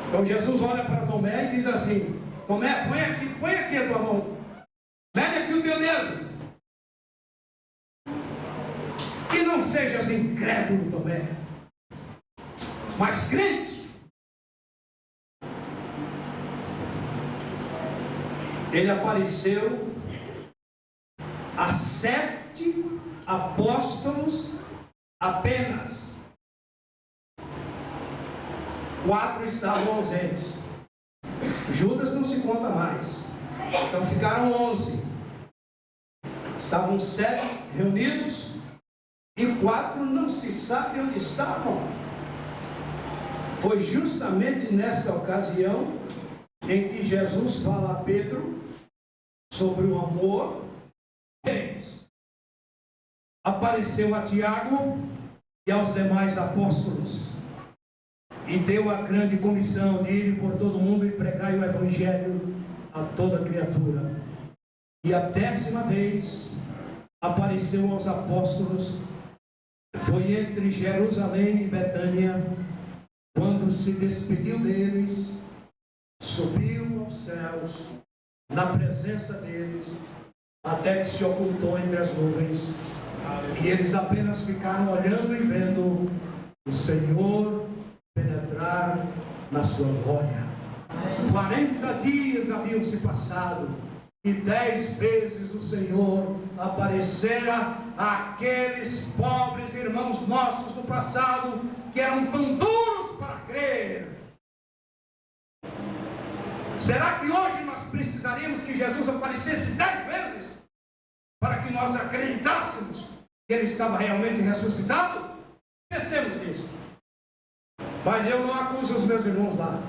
Então Jesus olha para Tomé e diz assim: Tomé, põe aqui a tua mão. Mede aqui o teu dedo. Que não sejas incrédulo, Tomé, mas crente. Ele apareceu a 7 apóstolos apenas. 4 estavam ausentes. Judas não se conta mais. Então ficaram 11. Estavam 7 reunidos e 4 não se sabe onde estavam. Foi justamente nessa ocasião em que Jesus fala a Pedro sobre o amor. apareceu a Tiago e aos demais apóstolos, e deu a grande comissão de ir por todo o mundo e pregar o Evangelho a toda criatura. E a 10ª vez apareceu aos apóstolos, foi entre Jerusalém e Betânia. Quando se despediu deles, subiu aos céus, na presença deles, até que se ocultou entre as nuvens. E eles apenas ficaram olhando e vendo o Senhor penetrar na sua glória. 40 dias haviam se passado, e 10 vezes o Senhor aparecera àqueles pobres irmãos nossos do passado, que eram tão duros para crer. Será que hoje nós precisaríamos que Jesus aparecesse 10 vezes para que nós acreditássemos que Ele estava realmente ressuscitado? Pensemos nisso. Mas eu não acuso os meus irmãos lá,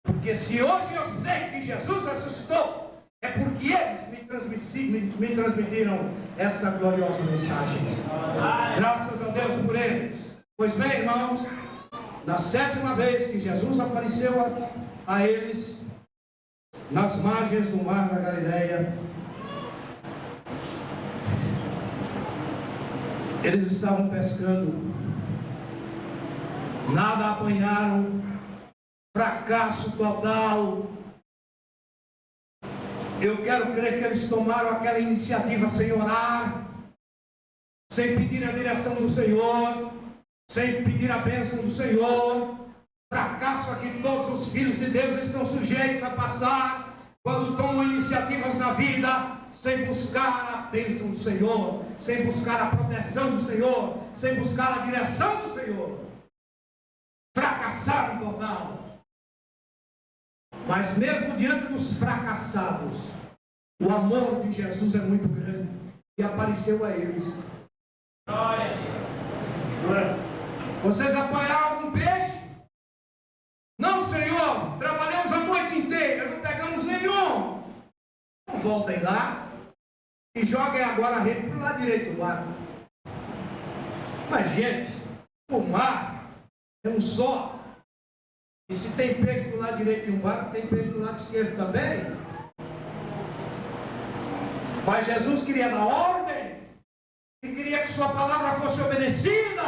porque se hoje eu sei que Jesus ressuscitou, é porque eles me transmitiram esta gloriosa mensagem. Graças a Deus por eles. Pois bem, irmãos, na 7ª vez que Jesus apareceu a eles, nas margens do mar da Galileia, eles estavam pescando, nada apanharam, fracasso total. Eu quero crer que eles tomaram aquela iniciativa sem orar, sem pedir a direção do Senhor, sem pedir a bênção do Senhor. Fracasso a que todos os filhos de Deus estão sujeitos a passar quando tomam iniciativas na vida, sem buscar a bênção do Senhor, sem buscar a proteção do Senhor, sem buscar a direção do Senhor. Fracassaram total. Mas mesmo diante dos fracassados, o amor de Jesus é muito grande e apareceu a eles. Vocês apanharam algum peixe? Não, Senhor, trabalhamos a noite inteira, não pegamos nenhum. Então voltem lá e joguem agora a rede para o lado direito do mar. Mas, gente, o mar é um só. E se tem peixe do lado direito de um barco, tem peixe do lado esquerdo também. Mas Jesus queria dar ordem, e queria que sua palavra fosse obedecida.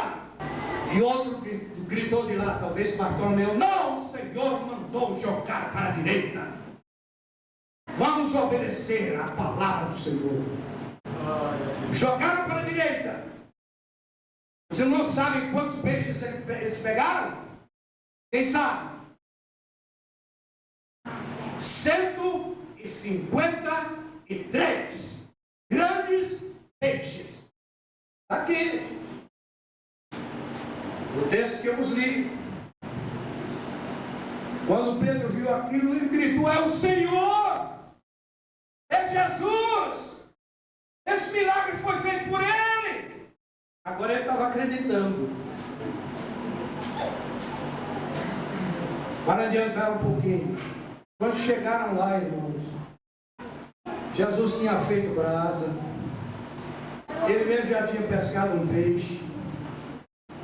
E outro gritou de lá, talvez Bartolomeu: não, o Senhor mandou jogar para a direita. Vamos obedecer à palavra do Senhor. Jogaram para a direita. Os irmãos sabem quantos peixes eles pegaram? Quem sabe? 153 grandes peixes. Aqui, o texto que eu vos li. Quando Pedro viu aquilo, ele gritou: é o Senhor! É Jesus! Esse milagre foi feito por Ele! Agora ele estava acreditando. Para adiantar um pouquinho, quando chegaram lá, irmãos, Jesus tinha feito brasa, ele mesmo já tinha pescado um peixe,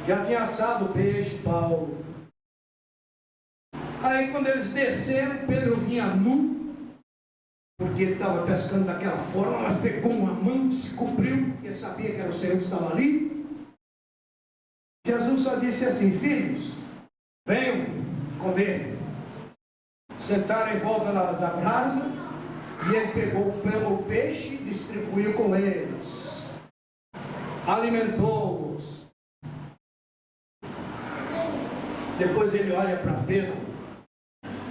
já tinha assado o peixe, Paulo. Aí quando eles desceram, Pedro vinha nu, porque ele estava pescando daquela forma, mas pegou uma manta, se cobriu, porque sabia que era o Senhor que estava ali. Jesus só disse assim: filhos, venham comer. Sentaram em volta da brasa, e ele pegou o peixe e distribuiu com eles, alimentou-os. Depois ele olha para Pedro.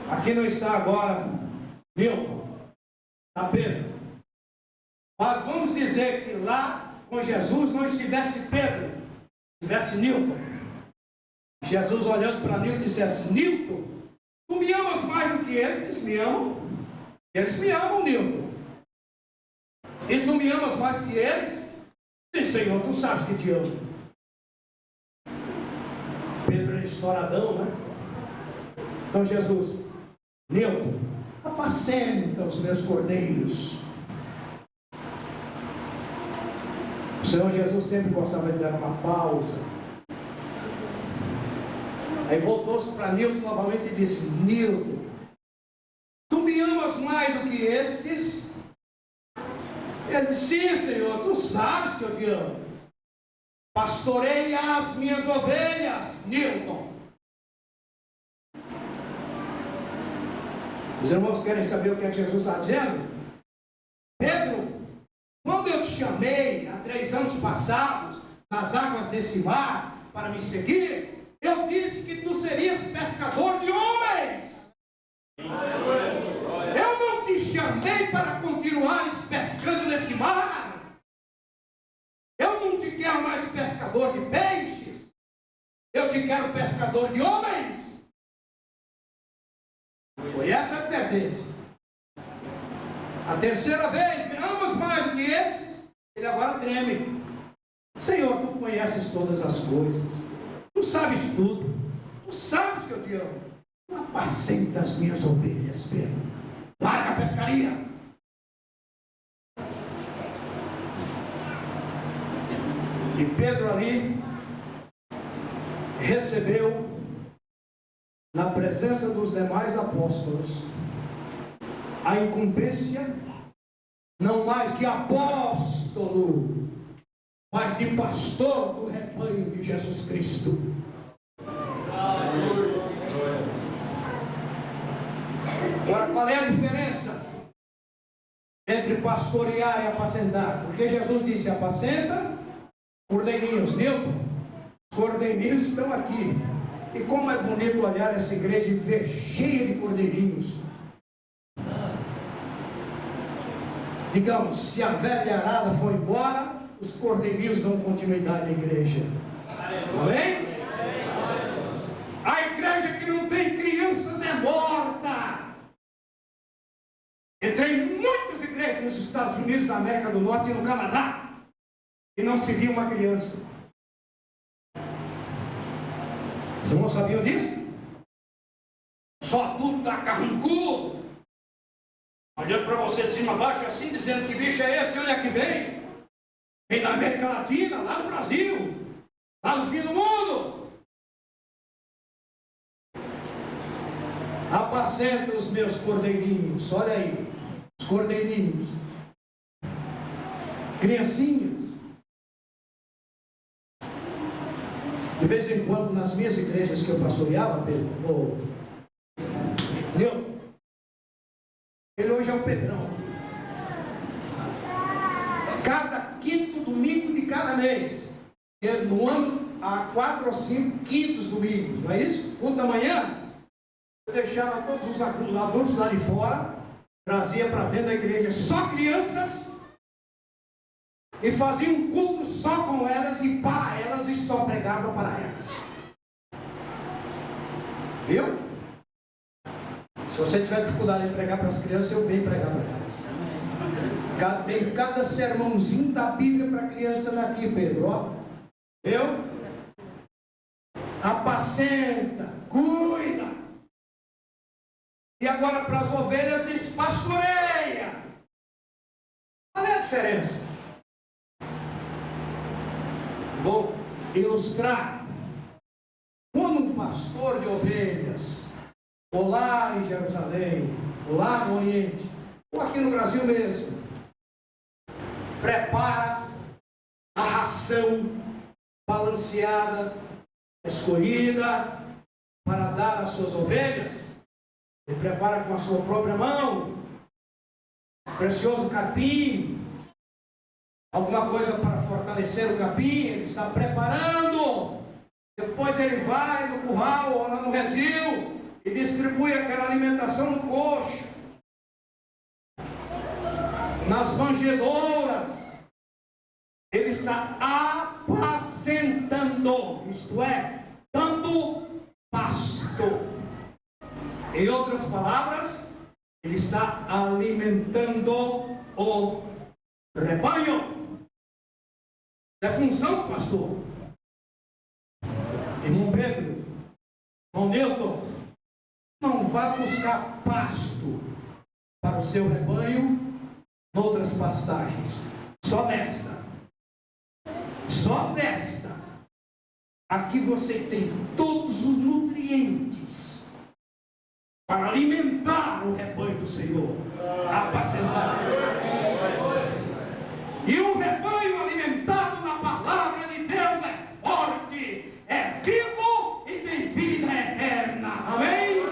Aqui não está agora Milton, está Pedro. Mas vamos dizer que lá com Jesus não estivesse Pedro, estivesse Newton. Jesus olhando para Newton dissesse: Newton, tu me amas mais do que estes me amam? Eles me amam, Newton. E tu me amas mais do que eles? Sim, Senhor, tu sabes que te amo. Pedro é estouradão, né? Então Jesus: Newton, apacenta os meus cordeiros. Senhor Jesus sempre gostava de dar uma pausa. Aí voltou-se para Nilton novamente e disse: Nilton, tu me amas mais do que estes? Ele disse: sim, Senhor, tu sabes que eu te amo. Pastorei as minhas ovelhas, Nilton. Os irmãos querem saber o que é que Jesus está dizendo? Pedro, quando eu te chamei há 3 anos passados, nas águas desse mar, para me seguir, eu disse que tu serias pescador de homens. Eu não te chamei para continuares pescando nesse mar. Eu não te quero mais pescador de peixes. Eu te quero pescador de homens. Foi essa a advertência. A terceira vez, me amas mais do que esses? Ele agora treme. Senhor, tu conheces todas as coisas. Tu sabes tudo. Tu sabes que eu te amo. Tu apacenta as minhas ovelhas, Pedro. Larga a pescaria. E Pedro ali recebeu, na presença dos demais apóstolos, a incumbência não mais de apóstolo, mas de pastor do rebanho de Jesus Cristo. Agora, qual é a diferença entre pastorear e apacentar? Porque Jesus disse: apacenta cordeirinhos. Nilton, os cordeirinhos estão aqui. E como é bonito olhar essa igreja e ver cheia de cordeirinhos. Digamos, se a velha arada for embora, os cordeirinhos dão continuidade à igreja. Amém? A igreja que não tem crianças é morta. Entrei em muitas igrejas nos Estados Unidos, na América do Norte e no Canadá, e não se via uma criança. Os irmãos sabiam disso? Só tudo está carrancudo, olhando para você de cima a baixo assim, dizendo: que bicho é esse? De onde é que vem? Vem da América Latina, lá no Brasil, lá no fim do mundo. Apacenta os meus cordeirinhos. Olha aí, os cordeirinhos, criancinhas. De vez em quando, nas minhas igrejas que eu pastoreava, Pedro, ele hoje é o Pedrão. Cada quinto domingo de cada mês, no ano há 4 ou 5 quintos domingos, não é isso? Culto da manhã, eu deixava todos os adultos lá de fora, trazia para dentro da igreja só crianças, e fazia um culto só com elas e para elas, e só pregava para elas. Viu? Se você tiver dificuldade de pregar para as crianças, eu venho pregar para elas. Tem cada sermãozinho da Bíblia para a criança daqui, Pedro, ó. Viu? Apacenta, cuida. E agora para as ovelhas diz: pastoreia. Qual é a diferença? Vou ilustrar. Quando um pastor de ovelhas, ou lá em Jerusalém, ou lá no Oriente, ou aqui no Brasil mesmo, prepara a ração balanceada, escolhida, para dar às suas ovelhas, ele prepara com a sua própria mão, precioso capim, alguma coisa para fortalecer o capim, ele está preparando. Depois ele vai no curral ou lá no redil e distribui aquela alimentação no coxo, nas manjedouras. Ele está apacentando, isto é, dando pasto. Em outras palavras, ele está alimentando o rebanho. É função do pastor. Irmão Pedro, irmão Nilton, não vá buscar pasto para o seu rebanho noutras pastagens, só nesta. Só desta, aqui você tem todos os nutrientes para alimentar o rebanho do Senhor, apacentar. E o rebanho alimentado na palavra de Deus é forte, é vivo e tem vida eterna. Amém?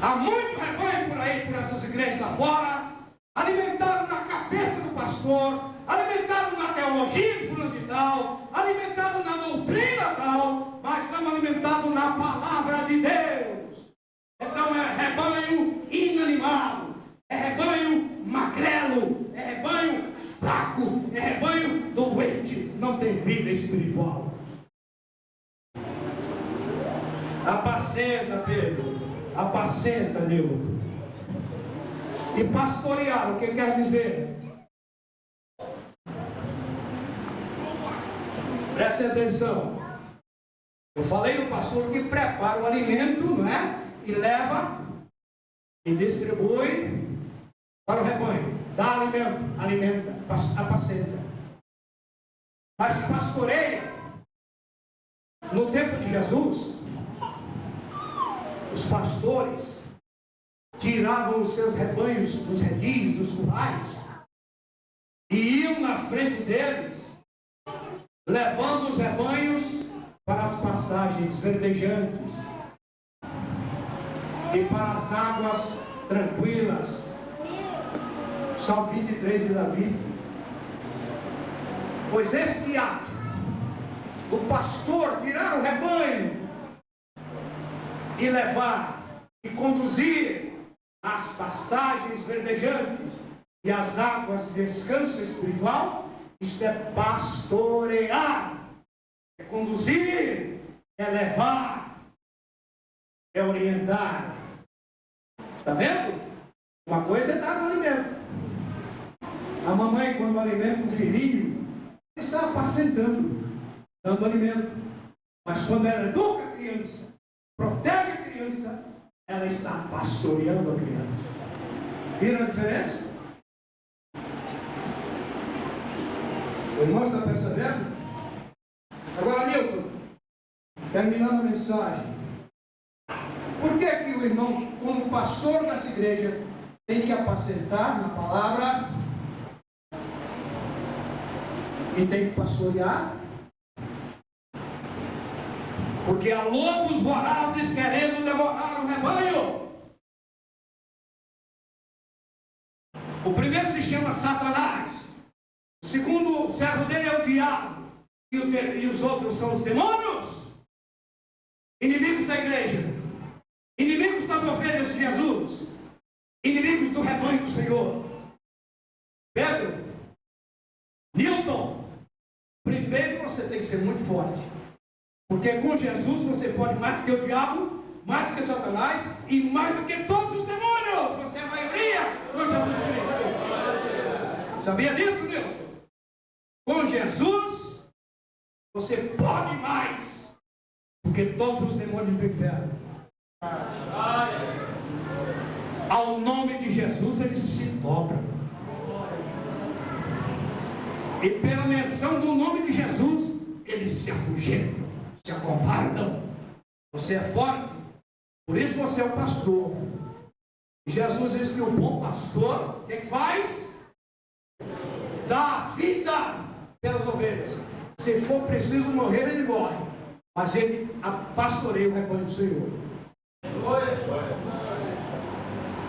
Há muito rebanho por aí, por essas igrejas lá fora, alimentado na cabeça do pastor, alimentado na teologia de fulano de tal, alimentado na doutrina tal, mas não alimentado na palavra de Deus. Então é rebanho inanimado, é rebanho magrelo, é rebanho fraco, é rebanho doente, não tem vida espiritual. Apacenta, Pedro, apacenta, Nilton. E pastorear, o que quer dizer? Preste atenção. Eu falei do pastor que prepara o alimento, não é? E leva e distribui para o rebanho. Dá alimento, alimenta, apacenta. Mas pastoreia. No tempo de Jesus, os pastores tiravam os seus rebanhos dos redis, dos currais, e iam na frente deles, levando os rebanhos para as pastagens verdejantes e para as águas tranquilas. Salmo 23 de Davi. Pois este ato do pastor tirar o rebanho e levar e conduzir às pastagens verdejantes e às águas de descanso espiritual, isto é pastorear, é conduzir, é levar, é orientar. Está vendo? Uma coisa é dar o alimento. A mamãe, quando alimenta um filhinho, está apacentando, dando alimento. Mas quando ela educa a criança, protege a criança, ela está pastoreando a criança. Viram a diferença? O irmão está percebendo? Agora, Nilton, terminando a mensagem, por que que o irmão, como pastor dessa igreja, tem que apacentar na palavra e tem que pastorear? Porque há lobos vorazes querendo devorar o rebanho. O primeiro se chama Satanás. O segundo, o servo dele é o diabo. E os outros são os demônios. Inimigos da igreja. Inimigos das ovelhas de Jesus. Inimigos do rebanho do Senhor. Pedro, Nilton, primeiro você tem que ser muito forte. Porque com Jesus você pode mais do que o diabo, mais do que Satanás e mais do que todos os demônios. Você é a maioria com Jesus Cristo. Sabia disso, Nilton? Com Jesus você pode mais do que todos os demônios do inferno. Ao nome de Jesus eles se dobram. E pela menção do nome de Jesus eles se afugentam, se acovardam. Você é forte, por isso você é o pastor. E Jesus disse que o bom pastor, o que faz? Dá a vida pelas ovelhas. Se for preciso morrer, ele morre. Mas ele pastoreia o rebanho do Senhor.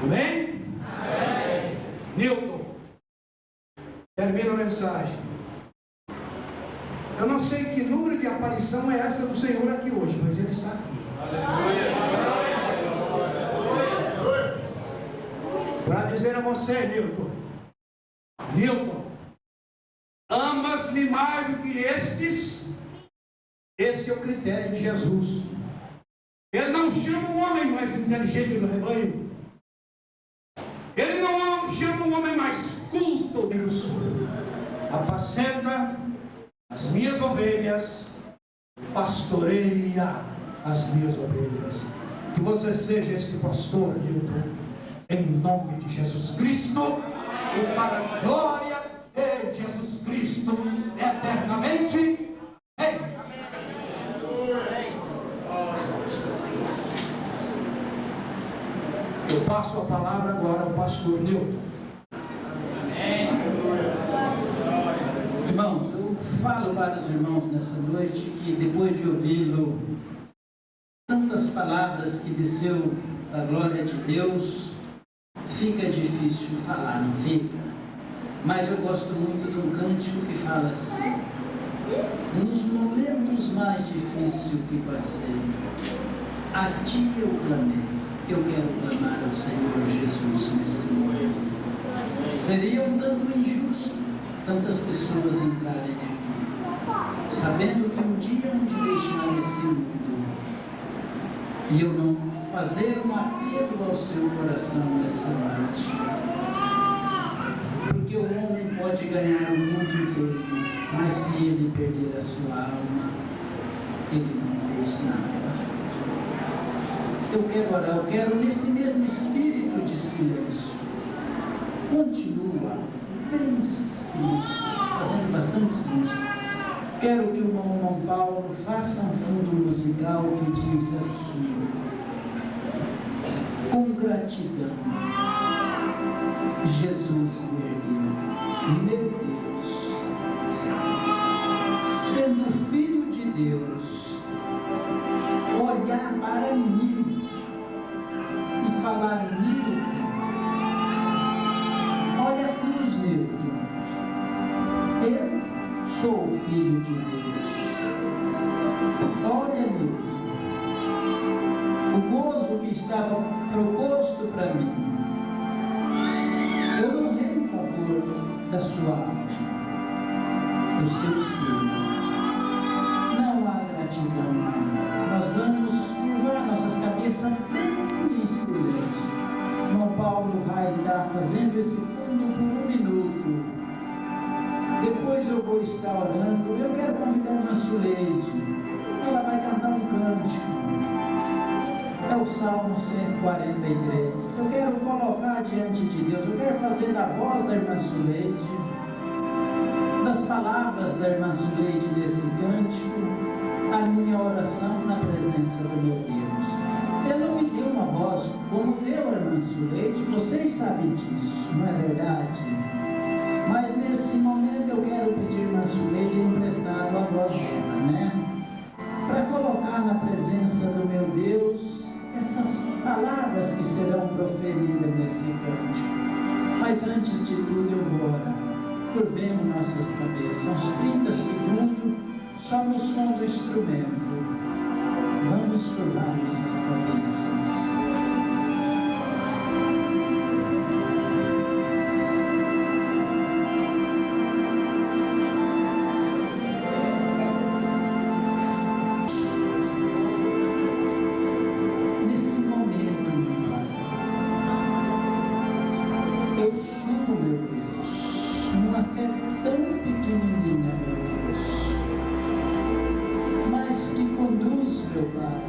Amém? Amém. Nilton, termina a mensagem. Eu não sei que número de aparição é essa do Senhor aqui hoje, mas ele está aqui. Para dizer a você, Nilton, amas-me mais do que estes. Esse é o critério de Jesus. Ele não chama o homem mais inteligente do rebanho. Ele não chama o homem mais culto. Deus apacenta as minhas ovelhas, pastoreia as minhas ovelhas. Que você seja este pastor, Nilton, em nome de Jesus Cristo e para a glória de Jesus Cristo. Cristo eternamente. Amém. Eu passo a palavra agora ao pastor Nilton. Irmãos, eu falo para os irmãos nessa noite que depois de ouvi-lo, tantas palavras que desceu da glória de Deus, fica difícil falar, não fica? Mas eu gosto muito de um cântico que fala assim: nos momentos mais difíceis que passei, a Ti eu clamei. Eu quero clamar ao Senhor Jesus nesse momento. Seria um tanto injusto tantas pessoas entrarem aqui, sabendo que um dia hão de deixar esse mundo, e eu não fazer um apelo ao seu coração nessa noite. Porque o homem pode ganhar o mundo inteiro, mas se ele perder a sua alma, ele não fez nada. Eu quero orar, eu quero nesse mesmo espírito de silêncio. Continua bem silêncio, fazendo bastante silêncio. Quero que o irmão Paulo faça um fundo musical que diz assim: com gratidão, Jesus me ergueu. Meu Deus, sendo filho de Deus, olhar para mim e falar: Nilton, olha a cruz, Nilton, eu sou o filho de Deus. Olha, Nilton, o gozo que estava proposto para mim. Eu morri em favor da sua alma, do seu ser. Não há gratidão, não. Nós vamos curvar nossas cabeças bem em silêncio. Irmão Paulo vai estar fazendo esse fundo por um minuto. Depois eu vou estar orando. Eu quero convidar a irmã Suleide. Ela vai cantar um cântico. É o Salmo 143. Eu quero colocar diante de Deus. Eu quero fazer da voz da irmã Suleide, das palavras da irmã Suleide nesse cântico, a minha oração na presença do meu Deus. Ele não me deu uma voz como deu a irmã Suleide, vocês sabem disso, não é verdade? Mas nesse momento eu quero pedir a irmã Suleide emprestado a voz dela, né? Para colocar na presença do meu Deus essas palavras que serão proferidas nesse cântico. Mas antes de tudo eu vou orar. Curvemos nossas cabeças, uns 30 segundos, só no som do instrumento. Vamos curvar nossas cabeças. Nesse momento, meu Pai, eu subo, meu Deus, numa fé tão pequenininha, meu Deus, mas que conduz, meu Pai,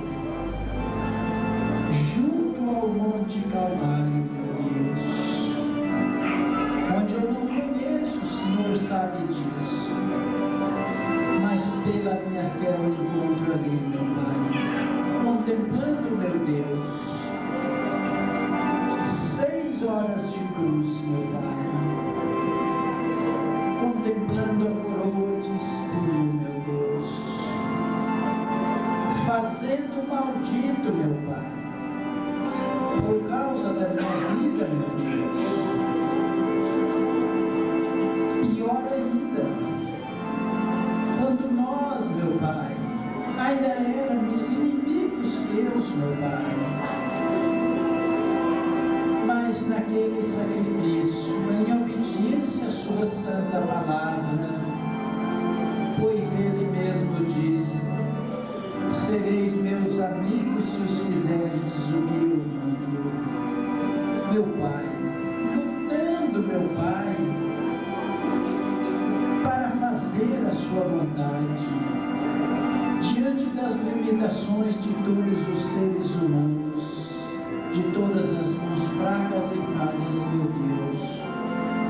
junto ao Monte Calvário, meu Deus, onde eu não conheço, o Senhor sabe disso, mas pela minha fé eu encontro ali, meu Pai, contemplando, meu Deus, 6 horas de cruz, meu Pai, contemplando a coroa de espinho, meu Deus, fazendo maldito, meu Pai, por causa da minha vida, meu Deus. Pior ainda, quando nós, meu Pai, ainda éramos inimigos teus, meu Pai, mas naquele sacrifício, em obediência à sua santa palavra, pois ele mesmo disse: sereis meus amigos se os fizerdes o que eu mando. Meu Pai, lutando, meu Pai, para fazer a sua vontade, diante das limitações de todos os seres humanos, de todas as mãos fracas e falhas, meu Deus.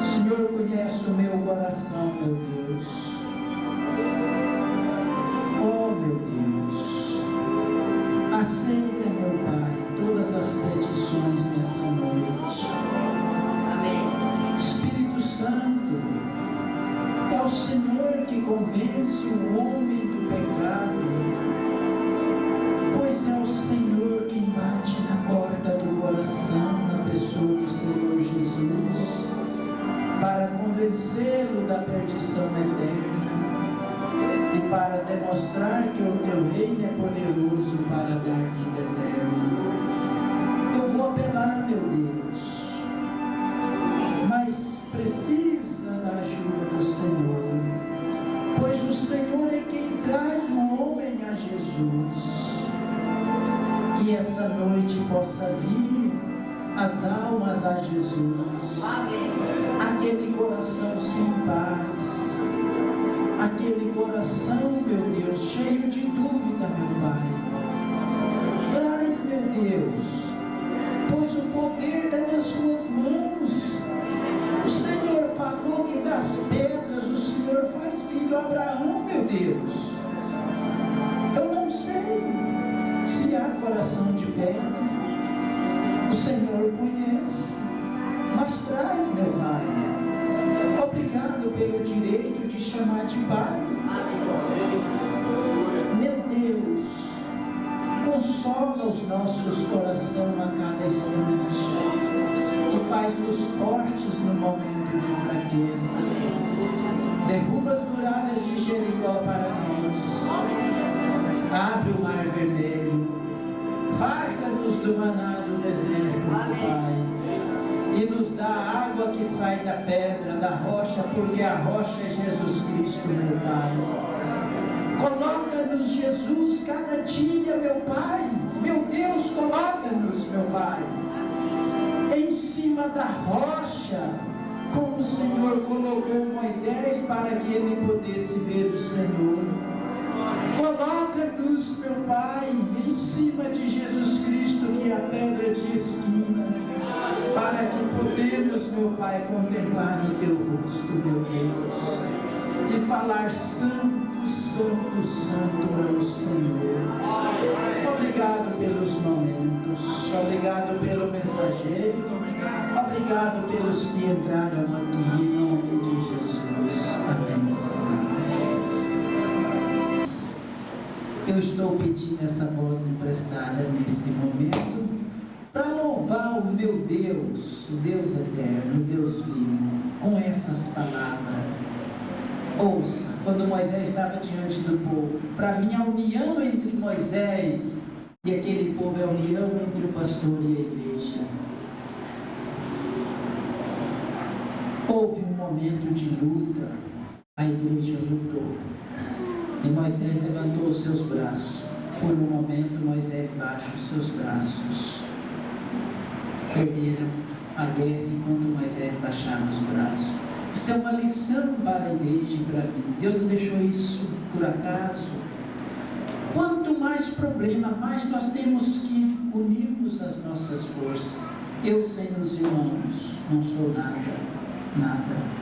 O Senhor conhece o meu coração, meu Deus. vence o homem do pecado, pois é o Senhor quem bate na porta do coração, na pessoa do Senhor Jesus, para convencê-lo da perdição eterna e para demonstrar que o teu reino é poderoso para dar vida eterna. Eu vou apelar, meu Deus, mas precisa da ajuda do Senhor, pois o Senhor é quem traz o homem a Jesus. Que essa noite possa vir as almas a Jesus. Amém. Aquele coração sem paz, aquele coração, meu Deus, cheio de dúvida, meu Pai. Traz, meu Deus, pois o poder está nas suas mãos. O Senhor falou que das pedras o Senhor faz filho a Abraão, meu Deus. Eu não sei se há coração de pedra, o Senhor conhece, mas traz, meu Pai. Obrigado pelo direito de chamar de Pai. Meu Deus, consola os nossos corações a cada instante e faz-nos fortes no momento de fraqueza. Derruba as muralhas de Jericó para nós. Abre o mar vermelho. Farta-nos do maná do deserto, meu Pai. E nos dá a água que sai da pedra, da rocha, porque a rocha é Jesus Cristo, meu Pai. Coloca-nos, Jesus, cada dia, meu Pai. Meu Deus, coloca-nos, meu Pai, em cima da rocha, como o Senhor colocou Moisés para que ele pudesse ver o Senhor. Coloca-nos, meu Pai, em cima de Jesus Cristo, que é a pedra de esquina, para que podemos, meu Pai, contemplar o teu rosto, meu Deus, e falar: Santo, Santo, Santo é o Senhor. Obrigado pelos momentos, obrigado pelo mensageiro, obrigado pelos que entraram aqui, em nome de Jesus. Amém, Senhor. Eu estou pedindo essa voz emprestada neste momento para louvar o meu Deus, o Deus eterno, o Deus vivo, com essas palavras. Ouça, quando Moisés estava diante do povo, para mim a união entre Moisés e aquele povo é a união entre o pastor e a igreja. Houve um momento de luta, a igreja lutou. E Moisés levantou os seus braços. Por um momento, Moisés baixa os seus braços. Perderam a guerra enquanto Moisés baixava os braços. Isso é uma lição para a igreja e para mim. Deus não deixou isso por acaso. Quanto mais problema, mais nós temos que unirmos as nossas forças. Eu, sem os irmãos, não sou nada, nada.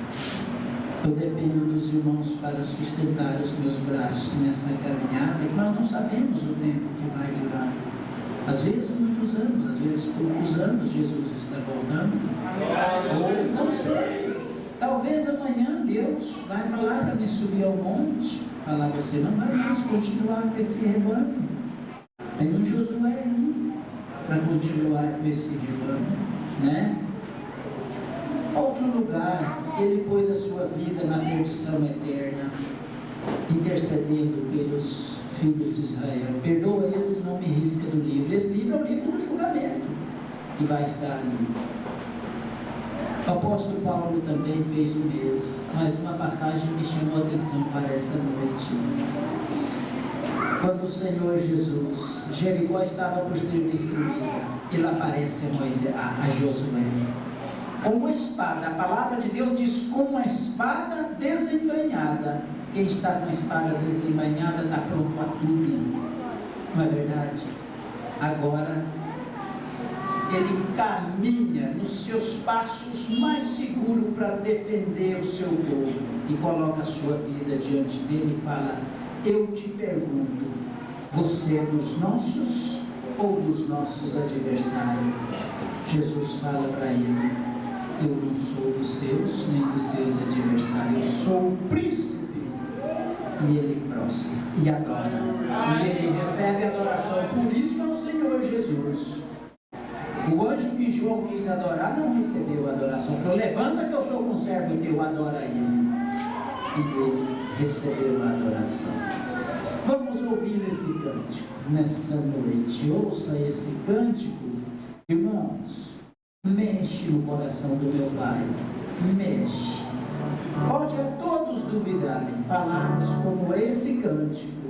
Eu dependo dos irmãos para sustentar os meus braços nessa caminhada, e nós não sabemos o tempo que vai durar. Às vezes muitos anos, às vezes poucos anos Jesus está voltando. Ou não sei, talvez amanhã Deus vai falar para mim subir ao monte, falar: você não vai mais continuar com esse rebanho. Tem um Josué aí para continuar com esse rebanho, né? Outro lugar, ele pôs a sua vida na perdição eterna, intercedendo pelos filhos de Israel. Perdoa eles, não me risca do livro. Esse livro é o livro do julgamento que vai estar ali. O apóstolo Paulo também fez o mesmo, mas uma passagem me chamou a atenção para essa noite. Quando o Senhor Jesus, Jericó estava por ser destruída, ele aparece a Josué com uma espada. A palavra de Deus diz: com uma espada desembainhada. Quem está com a espada desembainhada está pronto a tudo, não é verdade? Agora ele caminha nos seus passos mais seguros para defender o seu povo e coloca a sua vida diante dele e fala: eu te pergunto, você é dos nossos ou dos nossos adversários? Jesus fala para ele: eu não sou dos seus nem dos seus adversários, eu sou o príncipe e ele prostra e adora, e ele recebe adoração. Por isso é o Senhor Jesus. O anjo que João quis adorar não recebeu adoração. Falou: levanta que eu sou conservo teu, adora ele. E ele recebeu a adoração. Vamos ouvir esse cântico nessa noite. Ouça esse cântico, irmãos. Mexe no coração do meu Pai. Mexe. Pode a todos duvidarem palavras como esse cântico.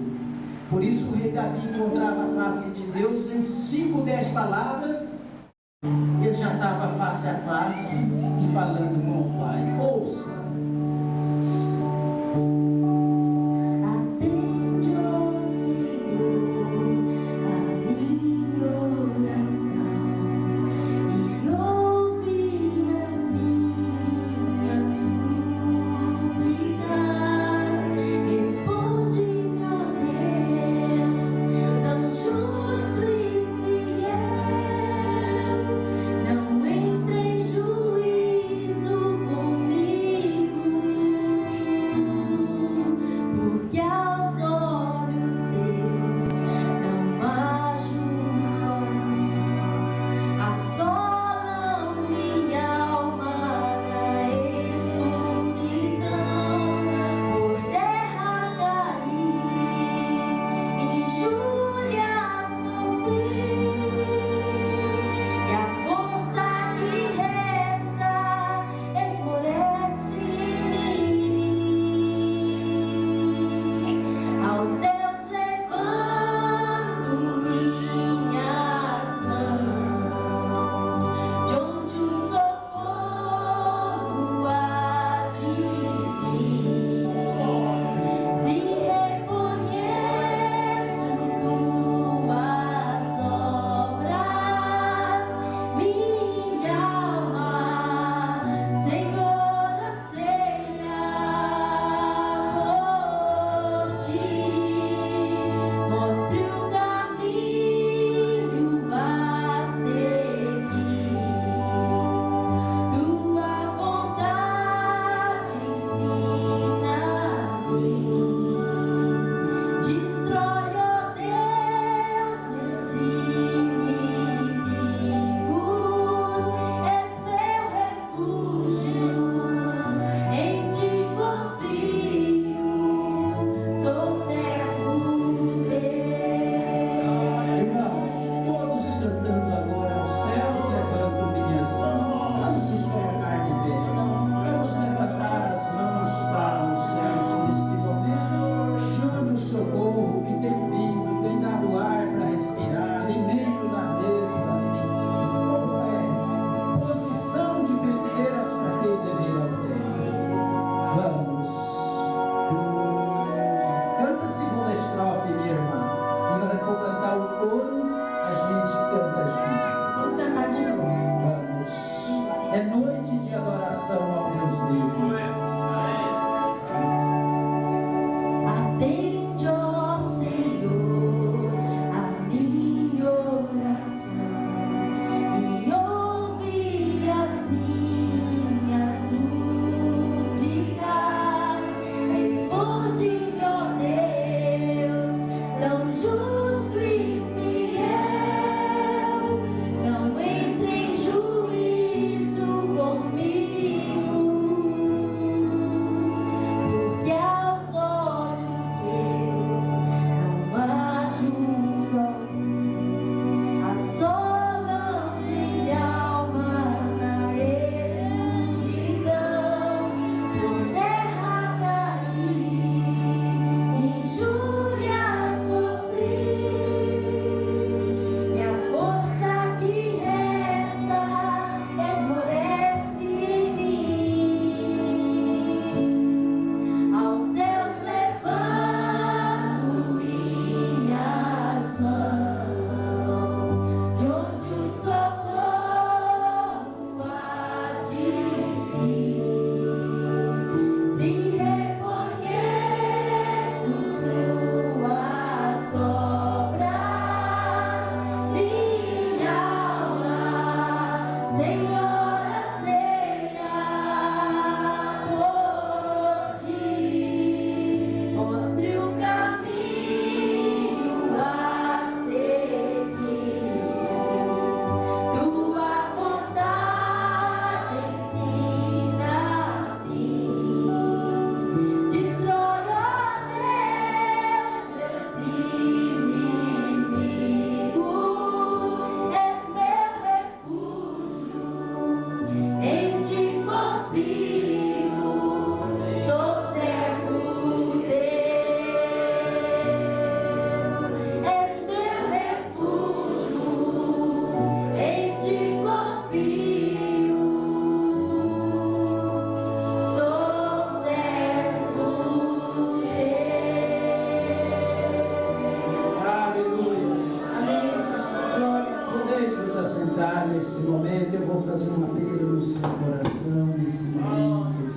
Por isso o rei Davi encontrava a face de Deus em 5, 10 palavras. Ele já estava face a face e falando com o Pai. Ouça. Atende, ó Senhor, a minha oração e ouve as minhas súplicas. Responde-me, ó Deus, tão justo e fiel. Não entre em juízo comigo, porque aos olhos teus não ajo só. Assolam minha alma na escuridão, por terra cair, injúria sofrer, e a força que resta esmorece em mim. Aos céus levanto minhas mãos, de onde o socorro há de vir. Se reconheço tuas obras, minha alma, Senhor, anseia por ti. Mostre o caminho a seguir. Tua vontade ensina-me. Destrói, ó Deus, meus inimigos. És meu refúgio, em ti confio. Sou servo teu. Irmãos, todos cantando agora, os céus levantam minhas mãos. Vamos nos colocar de pé. Vamos levantar as mãos para os céus nesse momento, de onde o socorro que tem vindo, tem dado ar para respirar, alimento na mesa. Como é? Posição de vencer as fraquezas e vir ao tempo. Vamos. Canta a segunda estrofe, minha irmã. E a hora que for cantar o coro, a gente canta junto. Vamos cantar de novo. Vamos. É noite de adoração ao Deus vivo. Atende, ó Senhor, a minha oração e ouve as minhas súplicas. Responde-me, ó Deus, tão justo e fiel. Não entre em juízo comigo, eu vou fazer um apelo no seu coração nesse momento.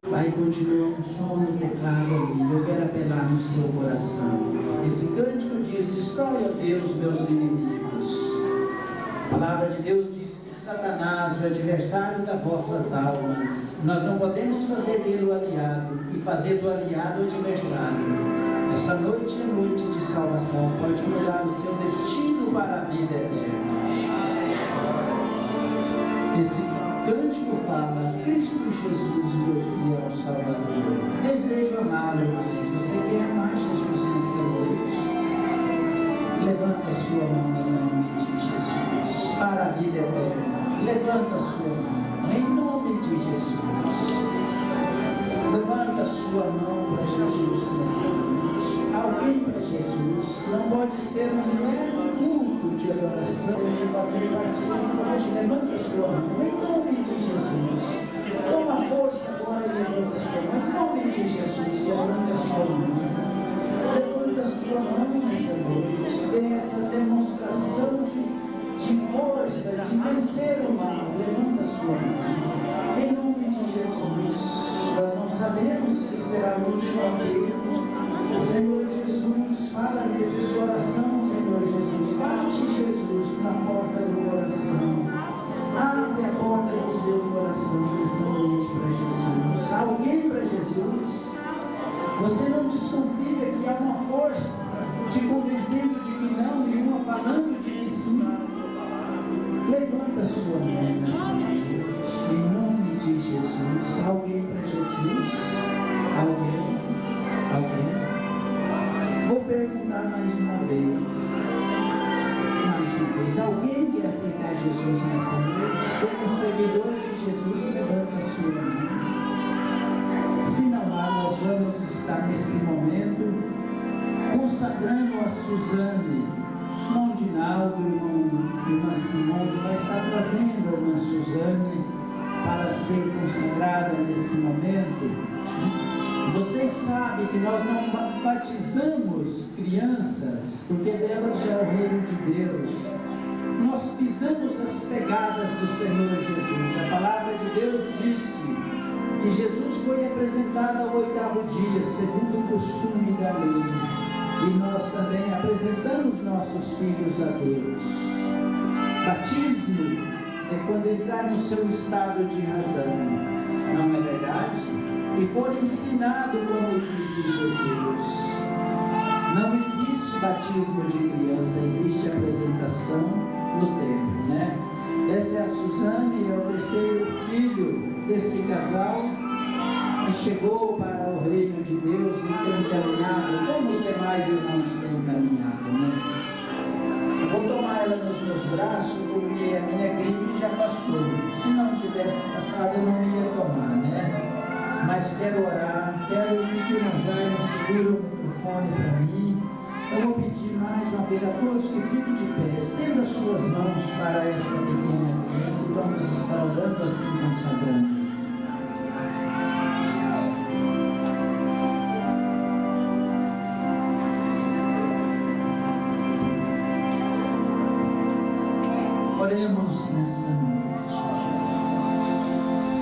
Pai, continua um som no teclado ali. Eu quero apelar no seu coração. Esse cântico diz: destrói, ó Deus, meus inimigos. A palavra de Deus diz que Satanás, o adversário das vossas almas, nós não podemos fazer dele o aliado e fazer do aliado o adversário. Essa noite é noite de salvação. Pode mudar o seu destino para a vida eterna. Esse cântico fala: Cristo Jesus, meu fiel Salvador. Desejo amá-lo mais. Você quer mais Jesus nessa noite? Levanta a sua mão em nome de Jesus para a vida eterna. Levanta a sua mão em nome de Jesus. Levanta a sua mão para Jesus nessa noite. Alguém para Jesus. Não pode ser um mero culto de adoração e fazer participação hoje. Levanta a sua mão em nome de Jesus. Toma força agora e levanta a sua mão em nome de Jesus. Levanta a sua mão. Levanta a sua mão nessa noite. Dê essa demonstração de força, de vencer o mal. Levanta a sua mão em nome de Jesus. Nós não sabemos se será o último apelo. Senhor Jesus, fala nesse coração, Senhor Jesus. Bate, Jesus, na porta do coração. Abre a porta do seu coração nessa noite para Jesus. Alguém para Jesus. Você não desconfia que há uma força te convencendo de que não e uma falando de que sim. Levanta a sua mão nessa noite. Em nome de Jesus. Alguém para Jesus? Alguém? Vou perguntar mais uma vez. Alguém quer aceitar Jesus nessa noite? Ser um seguidor de Jesus, levanta a sua mão. Se não há, nós vamos estar nesse momento consagrando a Suzane. Irmão Dinaldo, irmã Simone, vai estar trazendo a irmã Suzane para ser consagrada nesse momento. Vocês sabem que nós não batizamos crianças, porque delas já é o reino de Deus. Nós pisamos as pegadas do Senhor Jesus. A palavra de Deus disse que Jesus foi apresentado ao 8º dia, segundo o costume da lei. E nós também apresentamos nossos filhos a Deus. Batismo é quando entrar no seu estado de razão. Não é verdade? E for ensinado como disse Jesus. Não existe batismo de criança, existe apresentação no templo, né? Essa é a Suzane, é o 3º filho desse casal que chegou para o reino de Deus e tem caminhado, como os demais irmãos têm caminhado, né? Eu vou tomar ela nos meus braços porque a minha gripe já passou. Se não tivesse passado eu não ia tomar, né? Mas quero orar, quero pedir uma Jaime, segura o microfone para mim. Eu vou pedir mais uma vez a todos que fiquem de pé, estenda suas mãos para essa pequena criança e vamos estar orando assim, consagrando. Oremos nessa noite.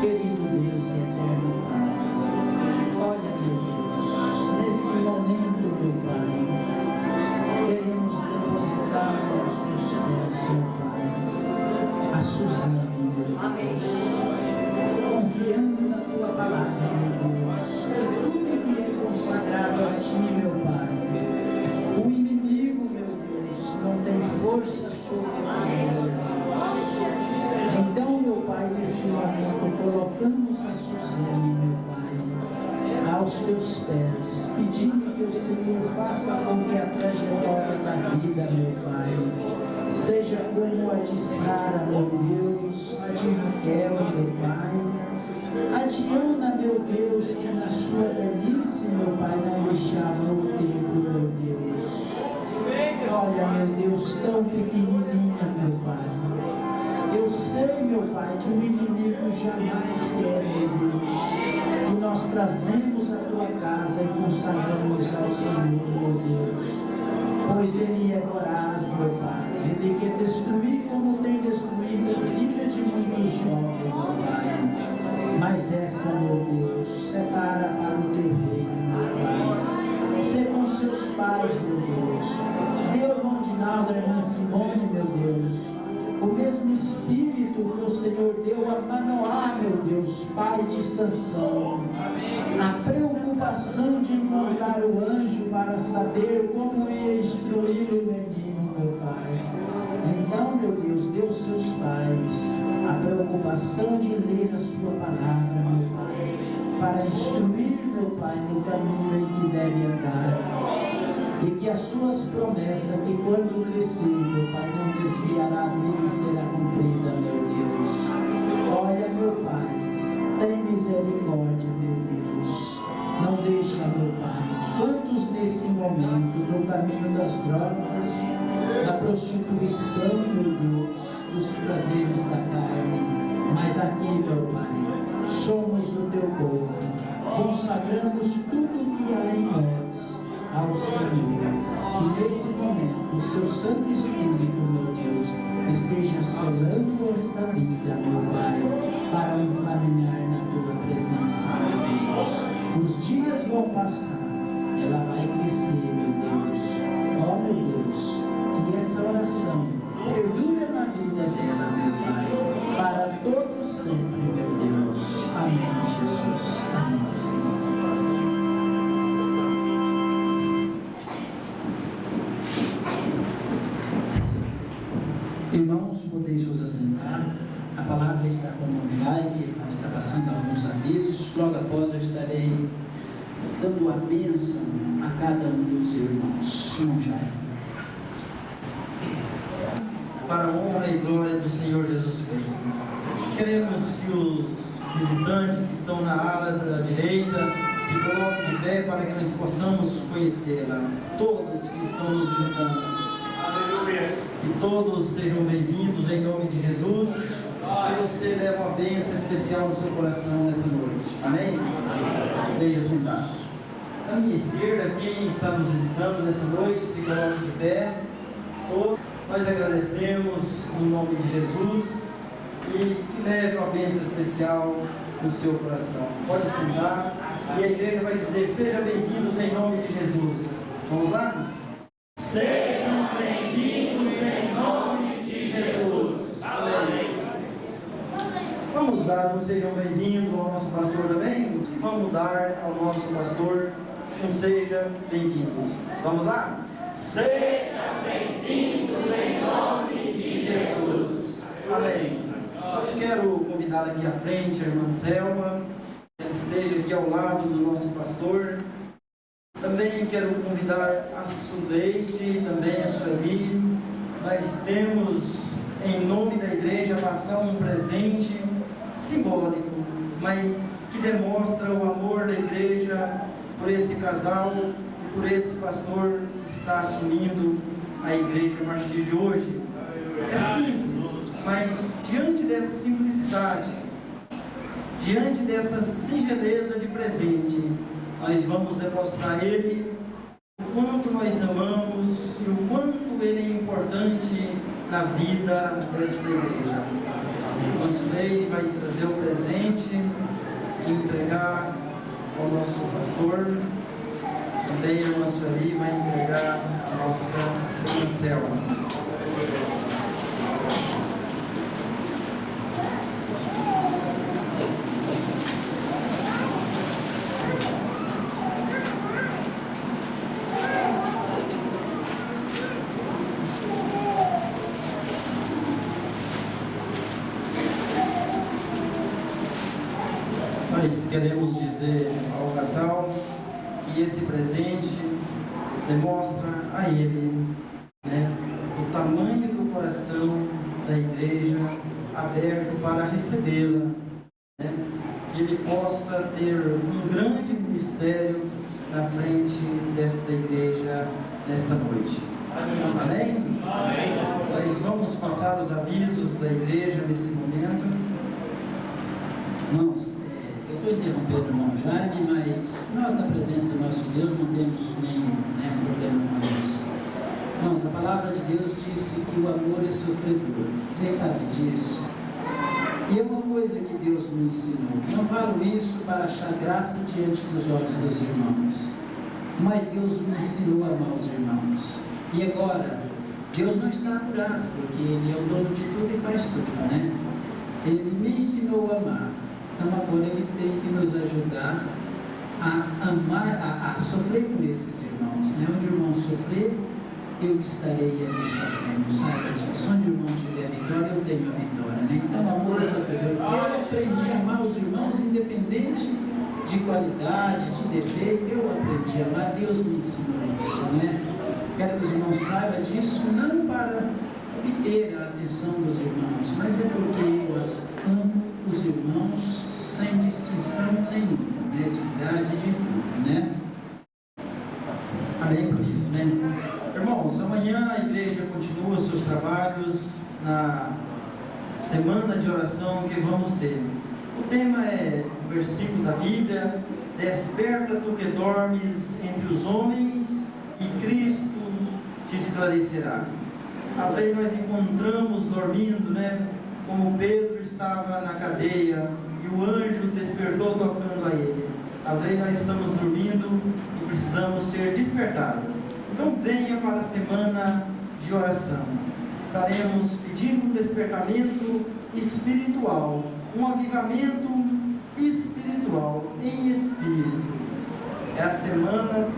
Querido Deus e eterno Pai, olha, meu Deus, nesse momento, meu Pai, queremos depositar nos teus pés, meu Pai, a Suzane, meu Deus, confiando na tua palavra, meu Deus, que tudo que é consagrado a ti, meu Pai, o inimigo, meu Deus, não tem força sobre ti, meu Deus. Então, meu Pai, nesse momento, colocamos a Suzane, meu Pai, aos teus pés, pedindo que o Senhor faça com que a trajetória da vida, meu Pai, seja como a de Sara, meu Deus, a de Raquel, meu Pai, a de Ana, meu Deus, que na sua velhice, meu Pai, não deixava o templo, meu Deus. Olha, meu Deus, tão pequenininha, meu Pai. Eu sei, meu Pai, que o inimigo jamais quer, meu Deus, que nós trazemos a tua casa e consagramos ao Senhor, meu Deus, pois Ele é voraz, meu Pai, Ele quer destruir como tem destruído a vida de paz, meu Deus. Dê ao irmão Dinaldo, a irmã Simone, meu Deus, o mesmo espírito que o Senhor deu a Manoá, meu Deus, pai de Sansão. A preocupação de encontrar o anjo para saber como ia instruir o menino, meu Pai. Então, meu Deus, dê aos seus pais a preocupação de ler a sua palavra, meu Pai, para instruir, meu Pai, no caminho em que deve andar. E que as suas promessas, que quando crescer, meu Pai, não desviará dele, será cumprida, meu Deus. Olha, meu Pai, tem misericórdia, meu Deus. Não deixa, meu Pai, quantos nesse momento, no caminho das drogas, da prostituição, meu Deus, dos prazeres da carne, mas aqui, meu Pai, somos o teu povo, consagramos tudo que há em nós ao Senhor, que nesse momento o seu Santo Espírito, meu Deus, esteja selando esta vida, meu Pai, para o caminhar na tua presença, meu Deus. Os dias vão passar, ela vai crescer, meu Deus. Ó, meu Deus, que essa oração perdure na vida dela, meu Pai, para todo sempre, meu Deus. Amém, Jesus. Amém, Senhor. Irmãos, podeis vos assentar. A palavra está com o irmão Jaime, ele vai estar passando alguns avisos. Logo após eu estarei dando a bênção a cada um dos irmãos. Irmão Jaime. Para a honra e glória do Senhor Jesus Cristo. Queremos que os visitantes que estão na ala da direita se coloquem de pé para que nós possamos conhecê-la. Todos que estão nos visitando. Que todos sejam bem-vindos em nome de Jesus. Que você leve uma bênção especial no seu coração nessa noite. Amém? Deixe sentado. À minha esquerda, quem está nos visitando nessa noite, se coloque de pé. Todos nós agradecemos no nome de Jesus e que leve uma bênção especial no seu coração. Pode sentar e a igreja vai dizer: sejam bem-vindos em nome de Jesus. Vamos lá? Sejam bem-vindos em nome de Jesus. Amém. Vamos dar um sejam bem-vindos ao nosso pastor também? Vamos dar ao nosso pastor um seja bem-vindos. Vamos lá? Sejam bem-vindos em nome de Jesus. Amém. Eu quero convidar aqui à frente a irmã Selma, que ela esteja aqui ao lado do nosso pastor. Também quero convidar a Suleide e também a Sueli. Nós temos, em nome da igreja, passar um presente simbólico, mas que demonstra o amor da igreja por esse casal e por esse pastor que está assumindo a igreja a partir de hoje. É simples, mas diante dessa simplicidade, diante dessa singeleza de presente, nós vamos demonstrar a Ele o quanto nós amamos e o quanto Ele é importante na vida dessa igreja. O nosso Leite vai trazer o presente e entregar ao nosso pastor. Também a irmã Sueli vai entregar a nossa irmã Selma. Nós queremos dizer ao casal que esse presente demonstra a ele, o tamanho do coração da igreja aberto para recebê-la, que ele possa ter um grande ministério na frente desta igreja nesta noite. Amém? Amém. Nós vamos passar os avisos da igreja nesse momento. Irmãos, eu estou interrompendo o irmão Jaime, mas nós, na presença do nosso Deus, não temos nenhum problema com isso. Irmãos, a palavra de Deus disse que o amor é sofredor. Vocês sabem disso? E é uma coisa que Deus me ensinou. Não falo isso para achar graça diante dos olhos dos irmãos. mas Deus me ensinou a amar os irmãos. E agora, Deus não está curado, porque Ele é o dono de tudo e faz tudo, né? Ele me ensinou a amar. Então agora Ele tem que nos ajudar a amar, a sofrer com esses irmãos, né? Onde o irmão sofrer, eu estarei ali sofrendo, saiba disso. Onde o irmão tiver vitória, eu tenho a vitória, né? Então, amor é sofredor. Eu aprendi a amar os irmãos independente de qualidade, de defeito. Eu aprendi a amar, Deus me ensinou isso, né? Quero que os irmãos saibam disso, não para obter a atenção dos irmãos, mas é porque eu amo os irmãos sem distinção nenhuma, né? De idade, de tudo, né? Amém por isso, né? Irmãos, amanhã a igreja continua seus trabalhos na semana de oração que vamos ter. O tema é o versículo da Bíblia: desperta tu que dormes entre os homens e Cristo te esclarecerá. Às vezes nós encontramos dormindo, né? Como Pedro estava na cadeia e o anjo despertou tocando a ele. Às vezes nós estamos dormindo e precisamos ser despertados. Então venha para a semana de oração. Estaremos pedindo um despertamento espiritual, um avivamento espiritual, em espírito. É a semana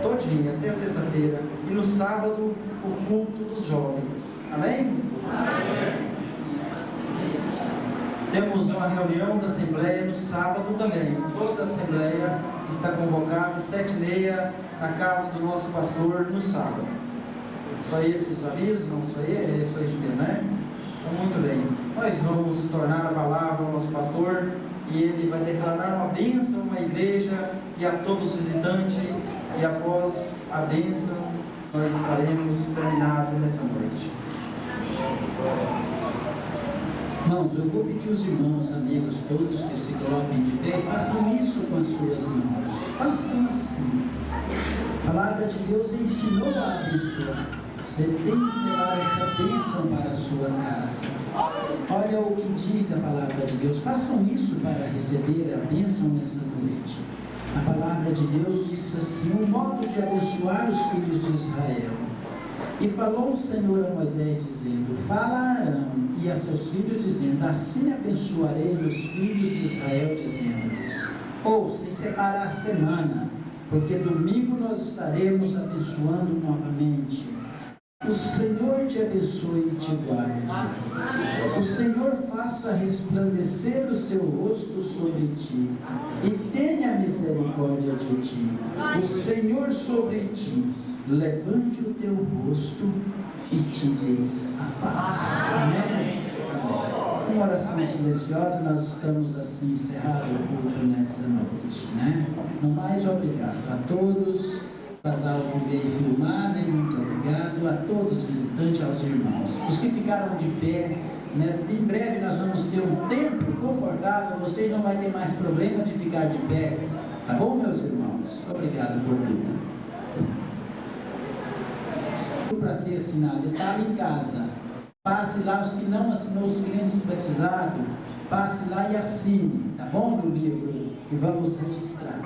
todinha, até sexta-feira. E no sábado, o culto dos jovens. Amém? Amém. Temos uma reunião da Assembleia no sábado também. Toda a Assembleia está convocada às 7h30 na casa do nosso pastor no sábado. Só esses avisos? Não só é só isso mesmo, né? Então, muito bem. Nós vamos tornar a palavra ao nosso pastor e ele vai declarar uma bênção à igreja e a todos os visitantes. E após a bênção, nós estaremos terminados nessa noite. Irmãos, eu vou pedir os irmãos, amigos, todos que se coloquem de pé e façam isso com as suas mãos. Façam assim. A palavra de Deus ensinou a abençoar. Você tem que levar essa bênção para a sua casa. Olha o que diz a palavra de Deus. Façam isso para receber a bênção nessa noite. A palavra de Deus diz assim: o modo de abençoar os filhos de Israel. E falou o Senhor a Moisés, dizendo: fala a Arão e a seus filhos, dizendo: assim abençoarei os filhos de Israel, dizendo-lhes: ouçam, separar a semana, porque domingo nós estaremos abençoando novamente. O Senhor te abençoe e te guarde. O Senhor faça resplandecer o seu rosto sobre ti e tenha misericórdia de ti. O Senhor sobre ti levante o teu rosto e te dê a paz. Amém? Uma oração silenciosa, nós estamos assim encerrando o culto nessa noite, né? No mais, obrigado a todos, casal que veio filmar, né? Muito obrigado a todos os visitantes, aos irmãos. Os que ficaram de pé, né? Em breve nós vamos ter um tempo confortável, vocês não vão ter mais problema de ficar de pé, tá bom, meus irmãos? Obrigado por tudo. Para ser assinado, estava em casa. Passe lá, os que não assinou, os clientes batizados, passe lá e assine, tá bom, no livro, e vamos registrar.